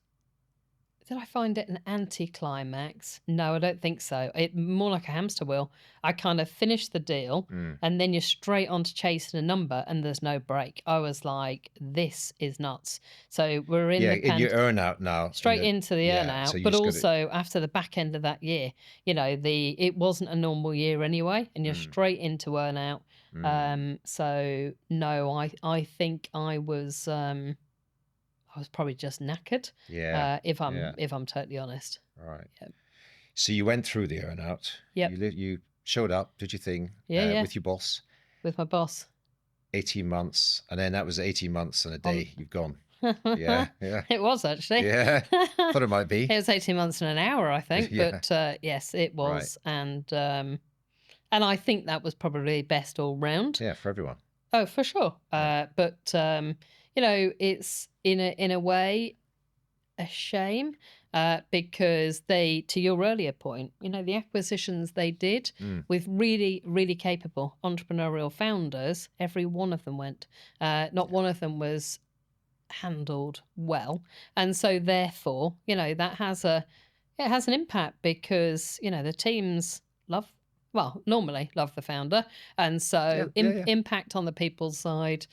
did I find it an anticlimax? No, I don't think so. It more like a hamster wheel. I kind of finished the deal and then you're straight on to chasing a number and there's no break. I was like, this is nuts. So we're in in your earn out now. Straight into the earn out, so you but just also after the back end of that year, it wasn't a normal year anyway, and you're straight into earn out. So no, I think I was probably just knackered. Yeah. If I'm totally honest. Right. Yep. So you went through the earn out. Yep. You showed up, did your thing with your boss. With my boss. 18 months. And then that was 18 months and a day. You've gone. Yeah. It was actually. Yeah. Thought it might be. It was 18 months and an hour, I think. Yeah. But yes, it was. Right. And I think that was probably best all round. Yeah, for everyone. Oh, for sure. But it's in a way a shame because they, to your earlier point, the acquisitions they did with really, really capable entrepreneurial founders, every one of them went. Not one of them was handled well, and so therefore, that has an impact because the teams normally love the founder, and so impact on the people's side.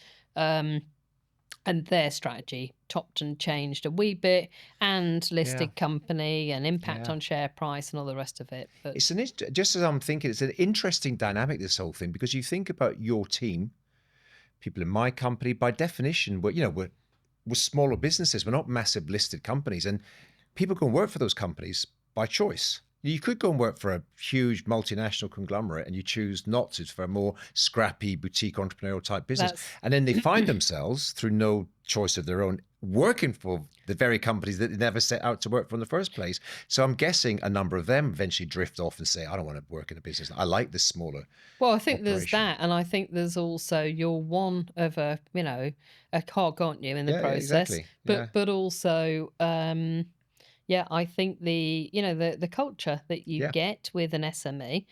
And their strategy topped and changed a wee bit, and listed company and impact on share price and all the rest of it. But it's just as I'm thinking, it's an interesting dynamic, this whole thing, because you think about your team, people in my company, by definition, we're smaller businesses. We're not massive listed companies, and people can work for those companies by choice. You could go and work for a huge multinational conglomerate and you choose not to, for a more scrappy boutique entrepreneurial type business. And then they find themselves, through no choice of their own, working for the very companies that they never set out to work for in the first place. So I'm guessing a number of them eventually drift off and say, I don't want to work in a business. I like this smaller Well, I think operation. There's that. And I think there's also, you're one of a cog, aren't you, in the process. Exactly. But also... I think the culture that you get with an SME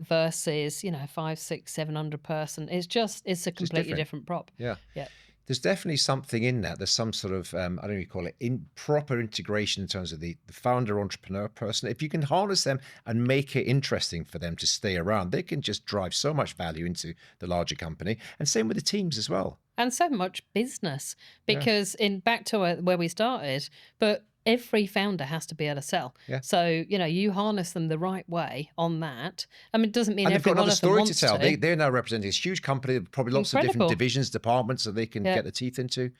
versus 500, 600, 700 person it's a completely different prop. Yeah. Yeah. There's definitely something in that. There's some sort of I don't know what you call it, proper integration in terms of the founder entrepreneur person. If you can harness them and make it interesting for them to stay around, they can just drive so much value into the larger company. And same with the teams as well. And so much business because back to where we started, but every founder has to be able to sell. Yeah. So, you harness them the right way on that. I mean, it doesn't mean every one of them wants to. They're now representing this huge company, probably lots of different divisions, departments that they can get their teeth into.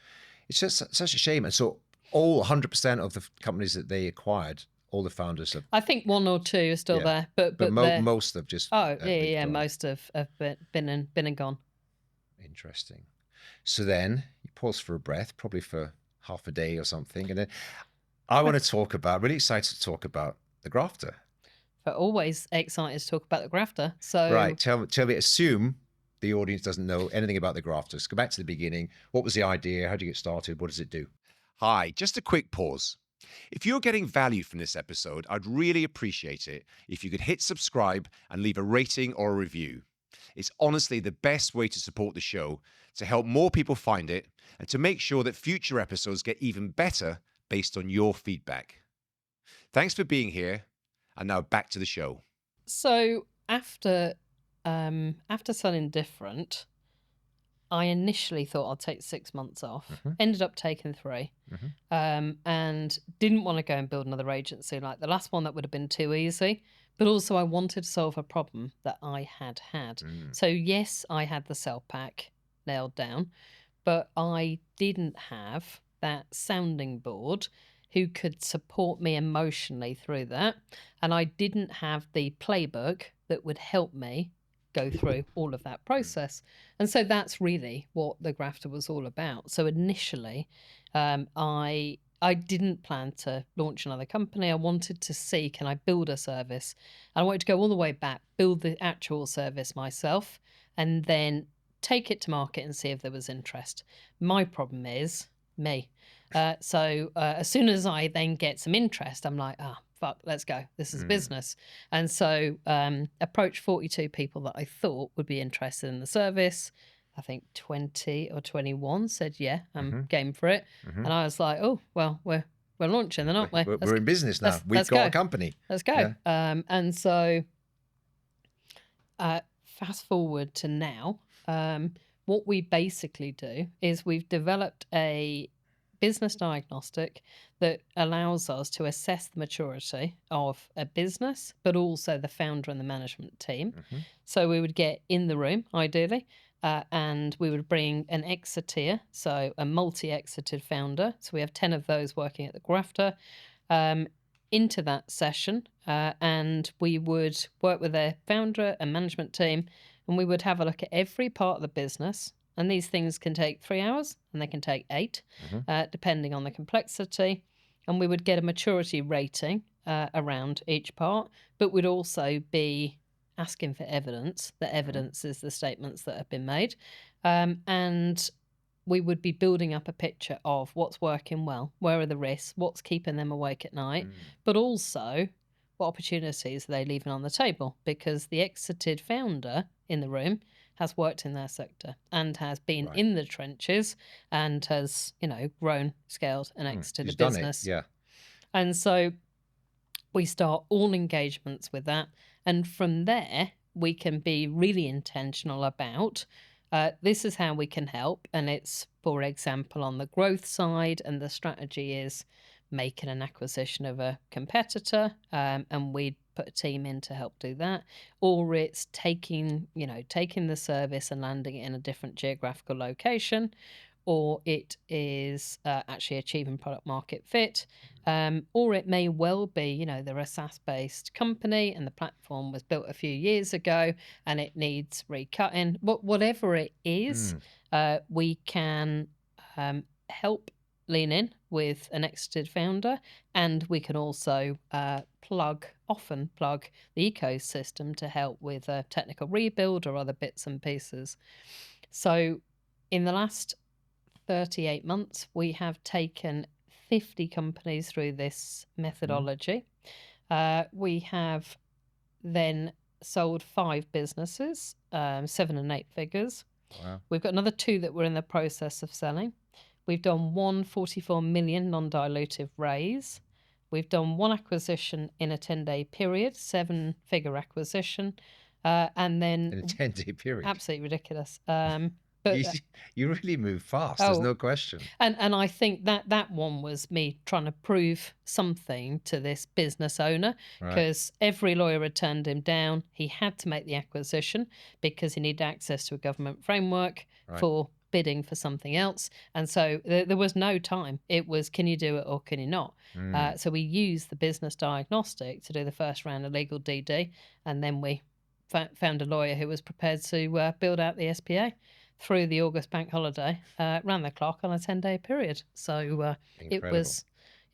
It's just such a shame. And so all 100% of the companies that they acquired, all the founders have... I think one or two are still there. But most have just... most have been and gone. Interesting. So then you pause for a breath, probably for half a day or something. And then I want to talk about, really excited to talk about the Grafter. But always excited to talk about the Grafter. So Right. Tell me, assume the audience doesn't know anything about the Grafter. Let's go back to the beginning. What was the idea? How did you get started? What does it do? Hi, just a quick pause. If you're getting value from this episode, I'd really appreciate it if you could hit subscribe and leave a rating or a review. It's honestly the best way to support the show, to help more people find it, and to make sure that future episodes get even better based on your feedback. Thanks for being here, and now back to the show. So after selling Different, I initially thought I'd take 6 months off. Ended up taking 3, and didn't want to go and build another agency like the last one. That would have been too easy. But also, I wanted to solve a problem that I had. So yes, I had the sell pack nailed down, but I didn't have that sounding board who could support me emotionally through that. And I didn't have the playbook that would help me go through all of that process. And so that's really what the Grafter was all about. So initially, I didn't plan to launch another company. I wanted to see, can I build a service? And I wanted to go all the way back, build the actual service myself, and then take it to market and see if there was interest. My problem is me. So as soon as I then get some interest, I'm like, fuck, let's go. This is business. And so approached 42 people that I thought would be interested in the service. I think 20 or 21 said, yeah, I'm game for it. And I was like, oh, well, we're launching then, aren't we? We're in business now. We've got a company. Let's go. Yeah. And so fast forward to now, what we basically do is we've developed a business diagnostic that allows us to assess the maturity of a business, but also the founder and the management team. So we would get in the room, ideally, and we would bring an exiteer, so a multi-exited founder. So we have 10 of those working at the Grafter, into that session, and we would work with their founder and management team, and we would have a look at every part of the business. And these things can take 3 hours and they can take 8, depending on the complexity. And we would get a maturity rating around each part, but would also be asking for evidence. The evidence is the statements that have been made. And we would be building up a picture of what's working well, where are the risks, what's keeping them awake at night, but also what opportunities are they leaving on the table? Because the exited founder in the room has worked in their sector and has been in the trenches and has, grown, scaled and exited a business. Yeah. And so we start all engagements with that. And from there, we can be really intentional about this is how we can help. And it's, for example, on the growth side, and the strategy is making an acquisition of a competitor, and we'd put a team in to help do that, or it's taking the service and landing it in a different geographical location, or it is actually achieving product market fit, or it may well be, they're a SaaS-based company and the platform was built a few years ago and it needs recutting. Whatever it is, we can help lean in with an exited founder, and we can also often plug the ecosystem to help with a technical rebuild or other bits and pieces. So in the last 38 months, we have taken 50 companies through this methodology. We have then sold 5 businesses, 7 and 8 figures. Wow. We've got another 2 that we're in the process of selling. We've done 144 million non-dilutive raise. We've done 1 acquisition in a 10-day period, 7-figure acquisition, and then In a 10-day period. Absolutely ridiculous. But you really move fast. There's no question. And I think that one was me trying to prove something to this business owner, because every lawyer had turned him down. He had to make the acquisition because he needed access to a government framework for bidding for something else. And so there was no time. It was, can you do it or can you not? So we used the business diagnostic to do the first round of legal DD, and then we found a lawyer who was prepared to build out the SPA. through the August bank holiday, round the clock on a 10-day period. So it Incredible. was,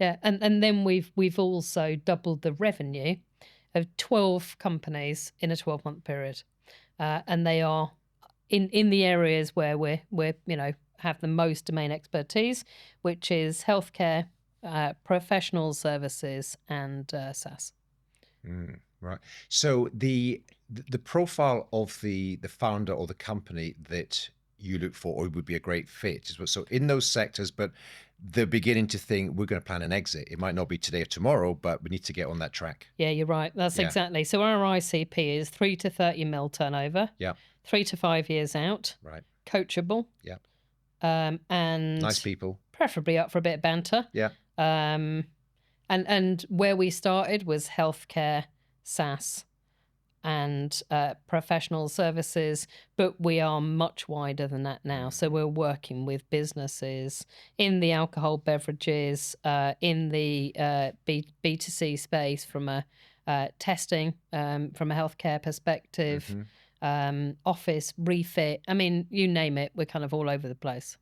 yeah. And then we've also doubled the revenue of 12 companies in a 12-month period. And they are in the areas where we're have the most domain expertise, which is healthcare, professional services, and SaaS. Right. So the profile of the founder or the company that you look for or would be a great fit is so in those sectors, but they're beginning to think we're going to plan an exit. It might not be today or tomorrow, but we need to get on that track. Yeah, you're right. That's exactly. So our ICP is 3 to 30 mil turnover. Yeah. 3 to 5 years out. Right. Coachable. Yeah. And Nice people. Preferably up for a bit of banter. Yeah. And where we started was healthcare, SaaS, and professional services, but we are much wider than that now. So we're working with businesses in the alcohol beverages, in the B2C space from a testing, from a healthcare perspective, office, refit. I mean, you name it, we're kind of all over the place.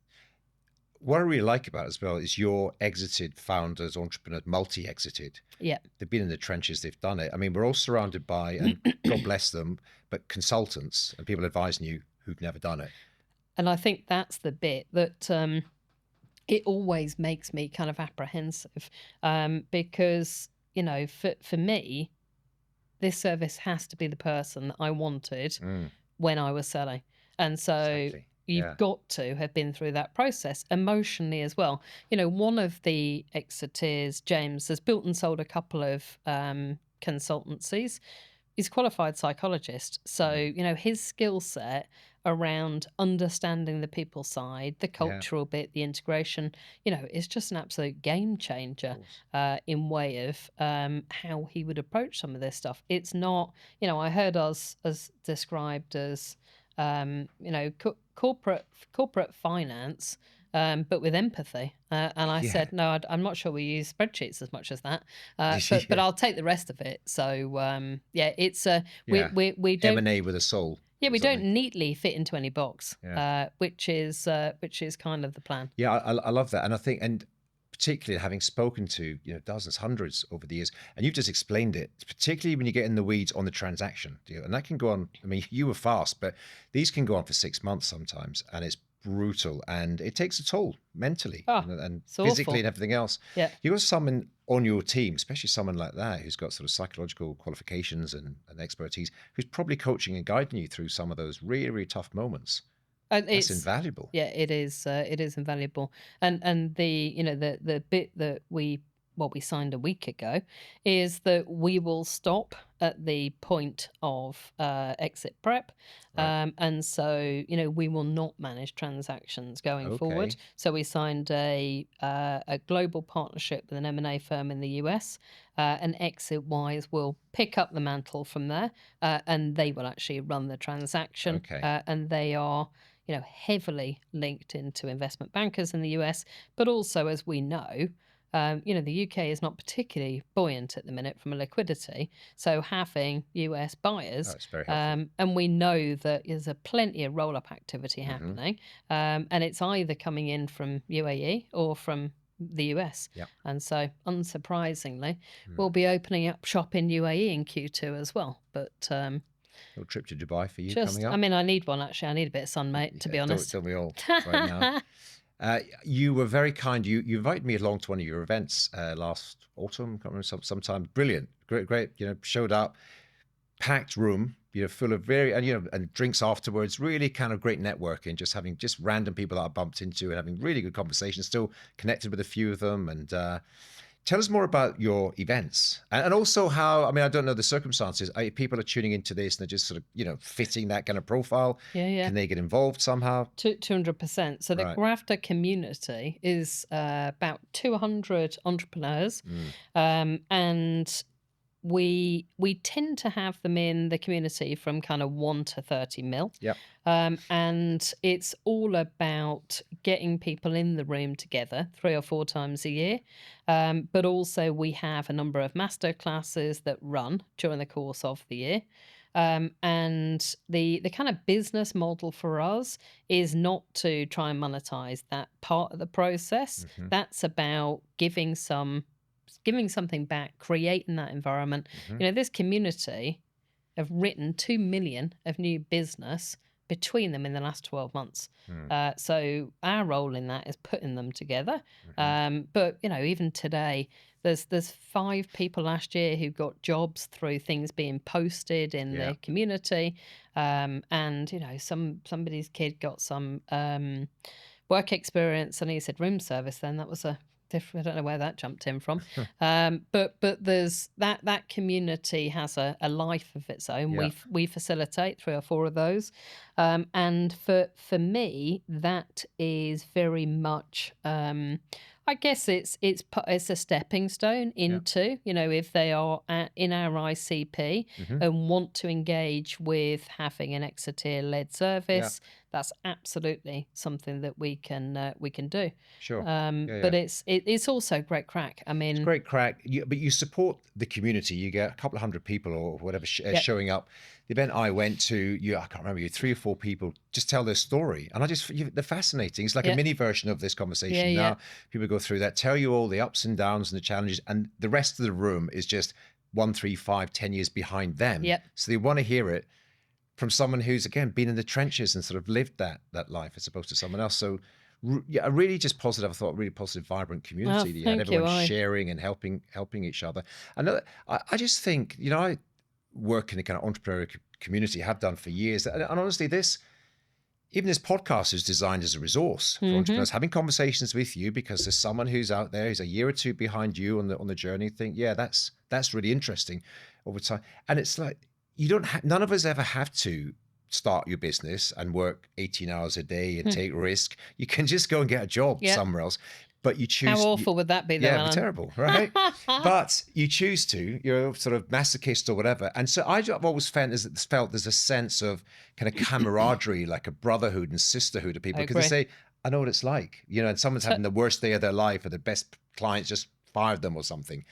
What I really like about it as well is your exited founders, entrepreneurs, multi-exited. Yeah. They've been in the trenches, they've done it. I mean, we're all surrounded by, and God bless them, but consultants and people advising you who've never done it. And I think that's the bit that it always makes me kind of apprehensive because, for me, this service has to be the person that I wanted when I was selling. And so you've got to have been through that process emotionally as well. One of the exiteers, James, has built and sold a couple of consultancies. He's a qualified psychologist. So, his skill set around understanding the people side, the cultural bit, the integration, is just an absolute game changer in way of how he would approach some of this stuff. It's not, I heard us as described as, corporate finance, but with empathy. And I said, no, I'm not sure we use spreadsheets as much as that, but I'll take the rest of it. So it's we don't M&A with a soul. Yeah, we don't neatly fit into any box, which is kind of the plan. Yeah, I love that, and I think, and particularly having spoken to dozens, hundreds over the years, and you've just explained it, particularly when you get in the weeds on the transaction, and that can go on. I mean, you were fast, but these can go on for 6 months sometimes, and it's brutal, and it takes a toll mentally and physically awful. And everything else. Yeah, you got someone on your team, especially someone like that who's got sort of psychological qualifications and expertise, who's probably coaching and guiding you through some of those really, really tough moments. It's invaluable. Yeah, it is. It is invaluable. And the bit that we signed a week ago is that we will stop at the point of exit prep. And so, we will not manage transactions going forward. So we signed a global partnership with an M&A firm in the US, and exit-wise will pick up the mantle from there, and they will actually run the transaction. And they are heavily linked into investment bankers in the US, but also, as we know, the UK is not particularly buoyant at the minute from a liquidity. So having US buyers, very helpful. And we know that there's plenty of roll-up activity happening, and it's either coming in from UAE or from the US. And so, unsurprisingly, we'll be opening up shop in UAE in Q2 as well. But little trip to Dubai for you coming up. I mean, I need one actually. I need a bit of sun, mate, to be honest. Don't we all right now? You were very kind. You invited me along to one of your events last autumn. Can't remember, sometime. Brilliant, great. Showed up, packed room. Full of and drinks afterwards. Really kind of great networking. Just having random people that I bumped into and having really good conversations. Still connected with a few of them. And tell us more about your events and also how. I mean, I don't know the circumstances. People are tuning into this and they're just sort of fitting that kind of profile. Yeah. Can they get involved somehow? 200%. So the Grafter community is about 200 entrepreneurs, and we tend to have them in the community from kind of 1 to 30 mil. And it's all about getting people in the room together 3 or 4 times a year. But also we have a number of masterclasses that run during the course of the year. And the kind of business model for us is not to try and monetize that part of the process. Mm-hmm. That's about giving something back, creating that environment. Mm-hmm. This community have written 2 million of new business between them in the last 12 months. So our role in that is putting them together. But even today, there's 5 people last year who got jobs through things being posted in the community. And somebody's kid got some work experience, and he said room service. Then that was a different. I don't know where that jumped in from. But there's that community has a life of its own. Yeah. We facilitate 3 or 4 of those, and for me that is very much. I guess it's a stepping stone into, if they are in our ICP and want to engage with having an Exeter led service, that's absolutely something that we can do. Sure. But it's also great crack. I mean, It's great crack. But you support the community. You get a couple of hundred people or whatever showing up. The event I went to, I can't remember, 3 or 4 people just tell their story, and they're fascinating. It's like a mini version of this conversation. Now people go through that, tell you all the ups and downs and the challenges, and the rest of the room is just 1, 3, 5, 10 years behind them. So they want to hear it from someone who's, again, been in the trenches and sort of lived that life as opposed to someone else. So a really just positive, I thought, really positive, vibrant community. That you had everyone sharing and helping each other. I just think, I work in the kind of entrepreneurial community, have done for years. And honestly, even this podcast is designed as a resource for entrepreneurs, having conversations with you, because there's someone who's out there who's a year or 2 behind you on the journey. Think, that's really interesting over time. And it's like, none of us ever have to start your business and work 18 hours a day and take risk. You can just go and get a job somewhere else. But you choose. How awful would that be, though? Yeah, terrible, right? But you choose to. You're sort of masochist or whatever. And so I've always felt there's a sense of kind of camaraderie, like a brotherhood and sisterhood of people, because they say, I know what it's like. And someone's having the worst day of their life, or the best clients just fired them or something.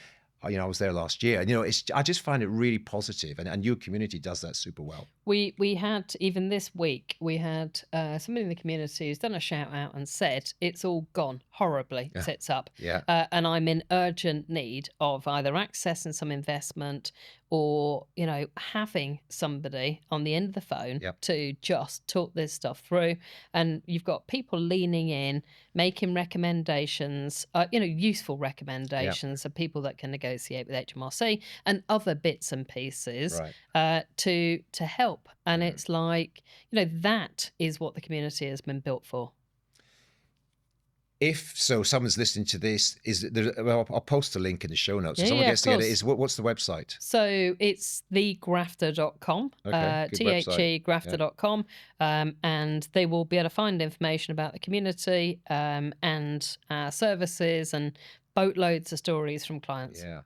I was there last year, and I just find it really positive, and your community does that super well. We had, even this week, we had somebody in the community who's done a shout out and said it's all gone horribly tits up, and I'm in urgent need of either accessing some investment or having somebody on the end of the phone to just talk this stuff through. And you've got people leaning in, making recommendations, useful recommendations of people that can negotiate with HMRC and other bits and pieces to help. And it's like, that is what the community has been built for. If so, someone's listening to this, I'll post a link in the show notes. So someone gets to get it. What's the website? So it's thegrafter.com, Grafter.com, and they will be able to find information about the community and our services and boatloads of stories from clients. Yeah,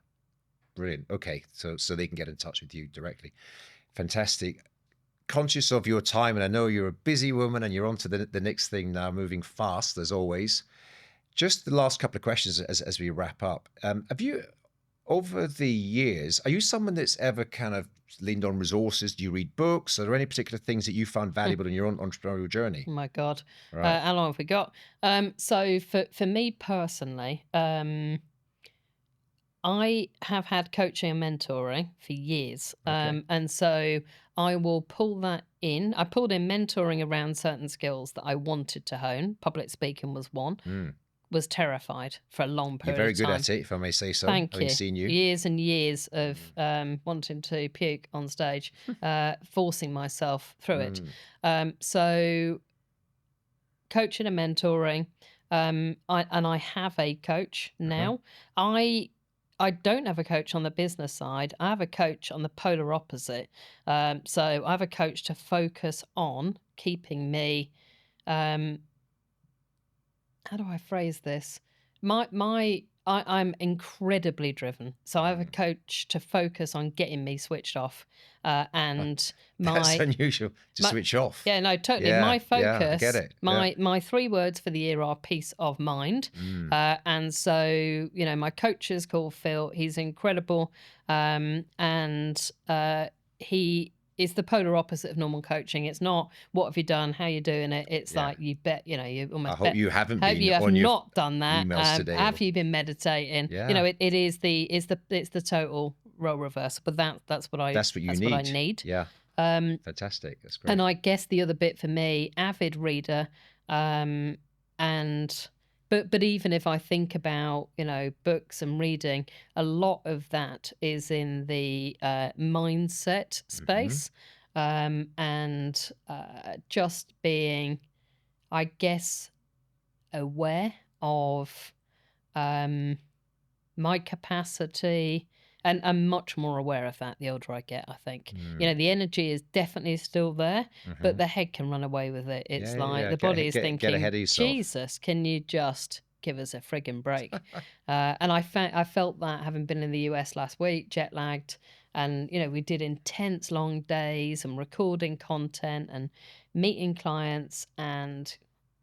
brilliant. Okay, so they can get in touch with you directly. Fantastic. Conscious of your time, and I know you're a busy woman and you're on to the next thing now, moving fast as always. Just the last couple of questions as we wrap up. Have you, over the years, are you someone that's ever kind of leaned on resources? Do you read books? Are there any particular things that you found valuable in your own entrepreneurial journey? Oh my God. Right. How long have we got? So for me personally, I have had coaching and mentoring for years. And so I will pull that in. I pulled in mentoring around certain skills that I wanted to hone. Public speaking was one. Was terrified for a long period of time. You're very good at it, if I may say so. Thank having you. Seen you. Years and years of wanting to puke on stage, forcing myself through it. So coaching and mentoring. I have a coach now. I don't have a coach on the business side. I have a coach on the polar opposite. So I have a coach to focus on keeping me. How do I phrase this? I'm incredibly driven. So I have a coach to focus on getting me switched off. And that's unusual to switch off. Yeah, no, totally. Yeah, my focus, I get it. My 3 words for the year are peace of mind. And so, my coach is called Phil. He's incredible. And he it's the polar opposite of normal coaching. It's not what have you done, how you doing it. It's Yeah. like you bet, you know, you almost I hope bet. you haven't Hope been you have on your not done that. emails today. Have you been meditating? Yeah. You know, it is it's the total role reversal. But that's what I need. Yeah. Fantastic. That's great. And I guess the other bit for me, avid reader, but even if I think about, you know, books and reading, a lot of that is in the mindset space, and just being, I guess, aware of my capacity. And I'm much more aware of that the older I get, I think. You know, the energy is definitely still there, but the head can run away with it. It's the body is thinking, get ahead of yourself. Jesus, can you just give us a frigging break? And I felt that having been in the US last week, jet lagged, and, you know, we did intense long days and recording content and meeting clients, and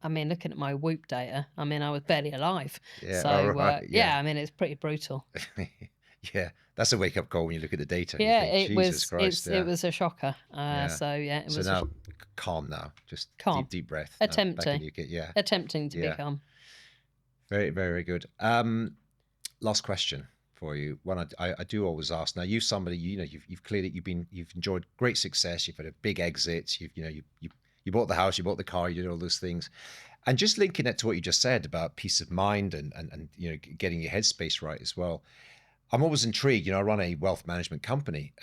I mean, looking at my Whoop data, I mean, I was barely alive. Yeah. So, All right. yeah, I mean, it's pretty brutal. Yeah, that's a wake-up call when you look at the data. And Yeah, you think, Jesus Christ, it was a shocker. So yeah, it so was now calm now, just calm. deep breath. Attempting, yeah, attempting to Yeah. become. very, very good. Last question for you. One I do always ask. Now, you somebody, you know, you've clearly you've enjoyed great success. You've had a big exit. You bought the house, you bought the car, you did all those things. And just linking it to what you just said about peace of mind and you know, getting your headspace right as well. I'm always intrigued. You know, I run a wealth management company.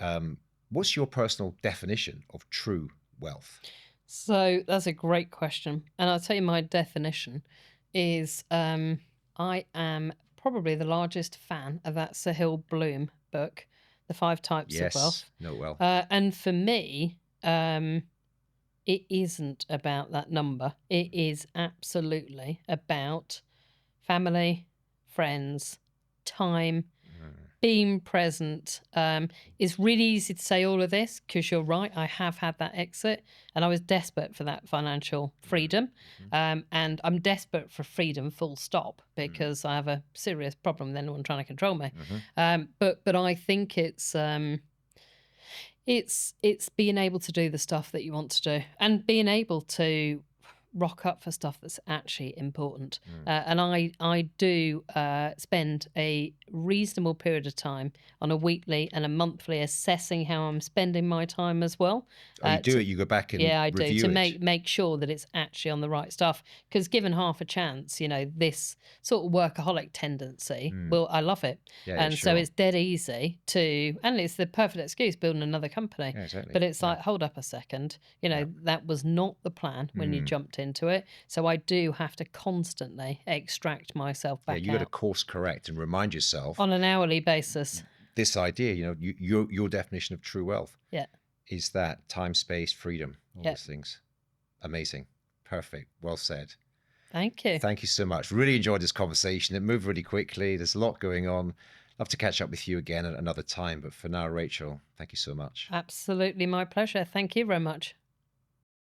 What's your personal definition of true wealth? So that's a great question, and I'll tell you my definition is I am probably the largest fan of that Sahil Bloom book, The 5 Types of Wealth. No wealth. And for me, it isn't about that number. It is absolutely about family, friends, time, being present. It's really easy to say all of this because you're right. I have had that exit and I was desperate for that financial freedom. And I'm desperate for freedom, full stop, because I have a serious problem with anyone trying to control me. But I think it's being able to do the stuff that you want to do and being able to rock up for stuff that's actually important. And I do spend a reasonable period of time on a weekly and a monthly assessing how I'm spending my time as well. You do it, you go back and I do, review to it. make sure that it's actually on the right stuff. Because given half a chance, you know, this sort of workaholic tendency, well, I love it. And so it's dead easy to, and it's the perfect excuse, building another company. Yeah, exactly. But it's like, hold up a second, you know, that was not the plan when you jumped into it. So I do have to constantly extract myself back you got to course correct and remind yourself on an hourly basis. This idea, you know, your definition of true wealth. Yeah. Is that time, space, freedom, all those things. Amazing. Perfect. Well said. Thank you. Thank you so much. Really enjoyed this conversation. It moved really quickly. There's a lot going on. Love to catch up with you again at another time. But for now, Rachel, thank you so much. Absolutely my pleasure. Thank you very much.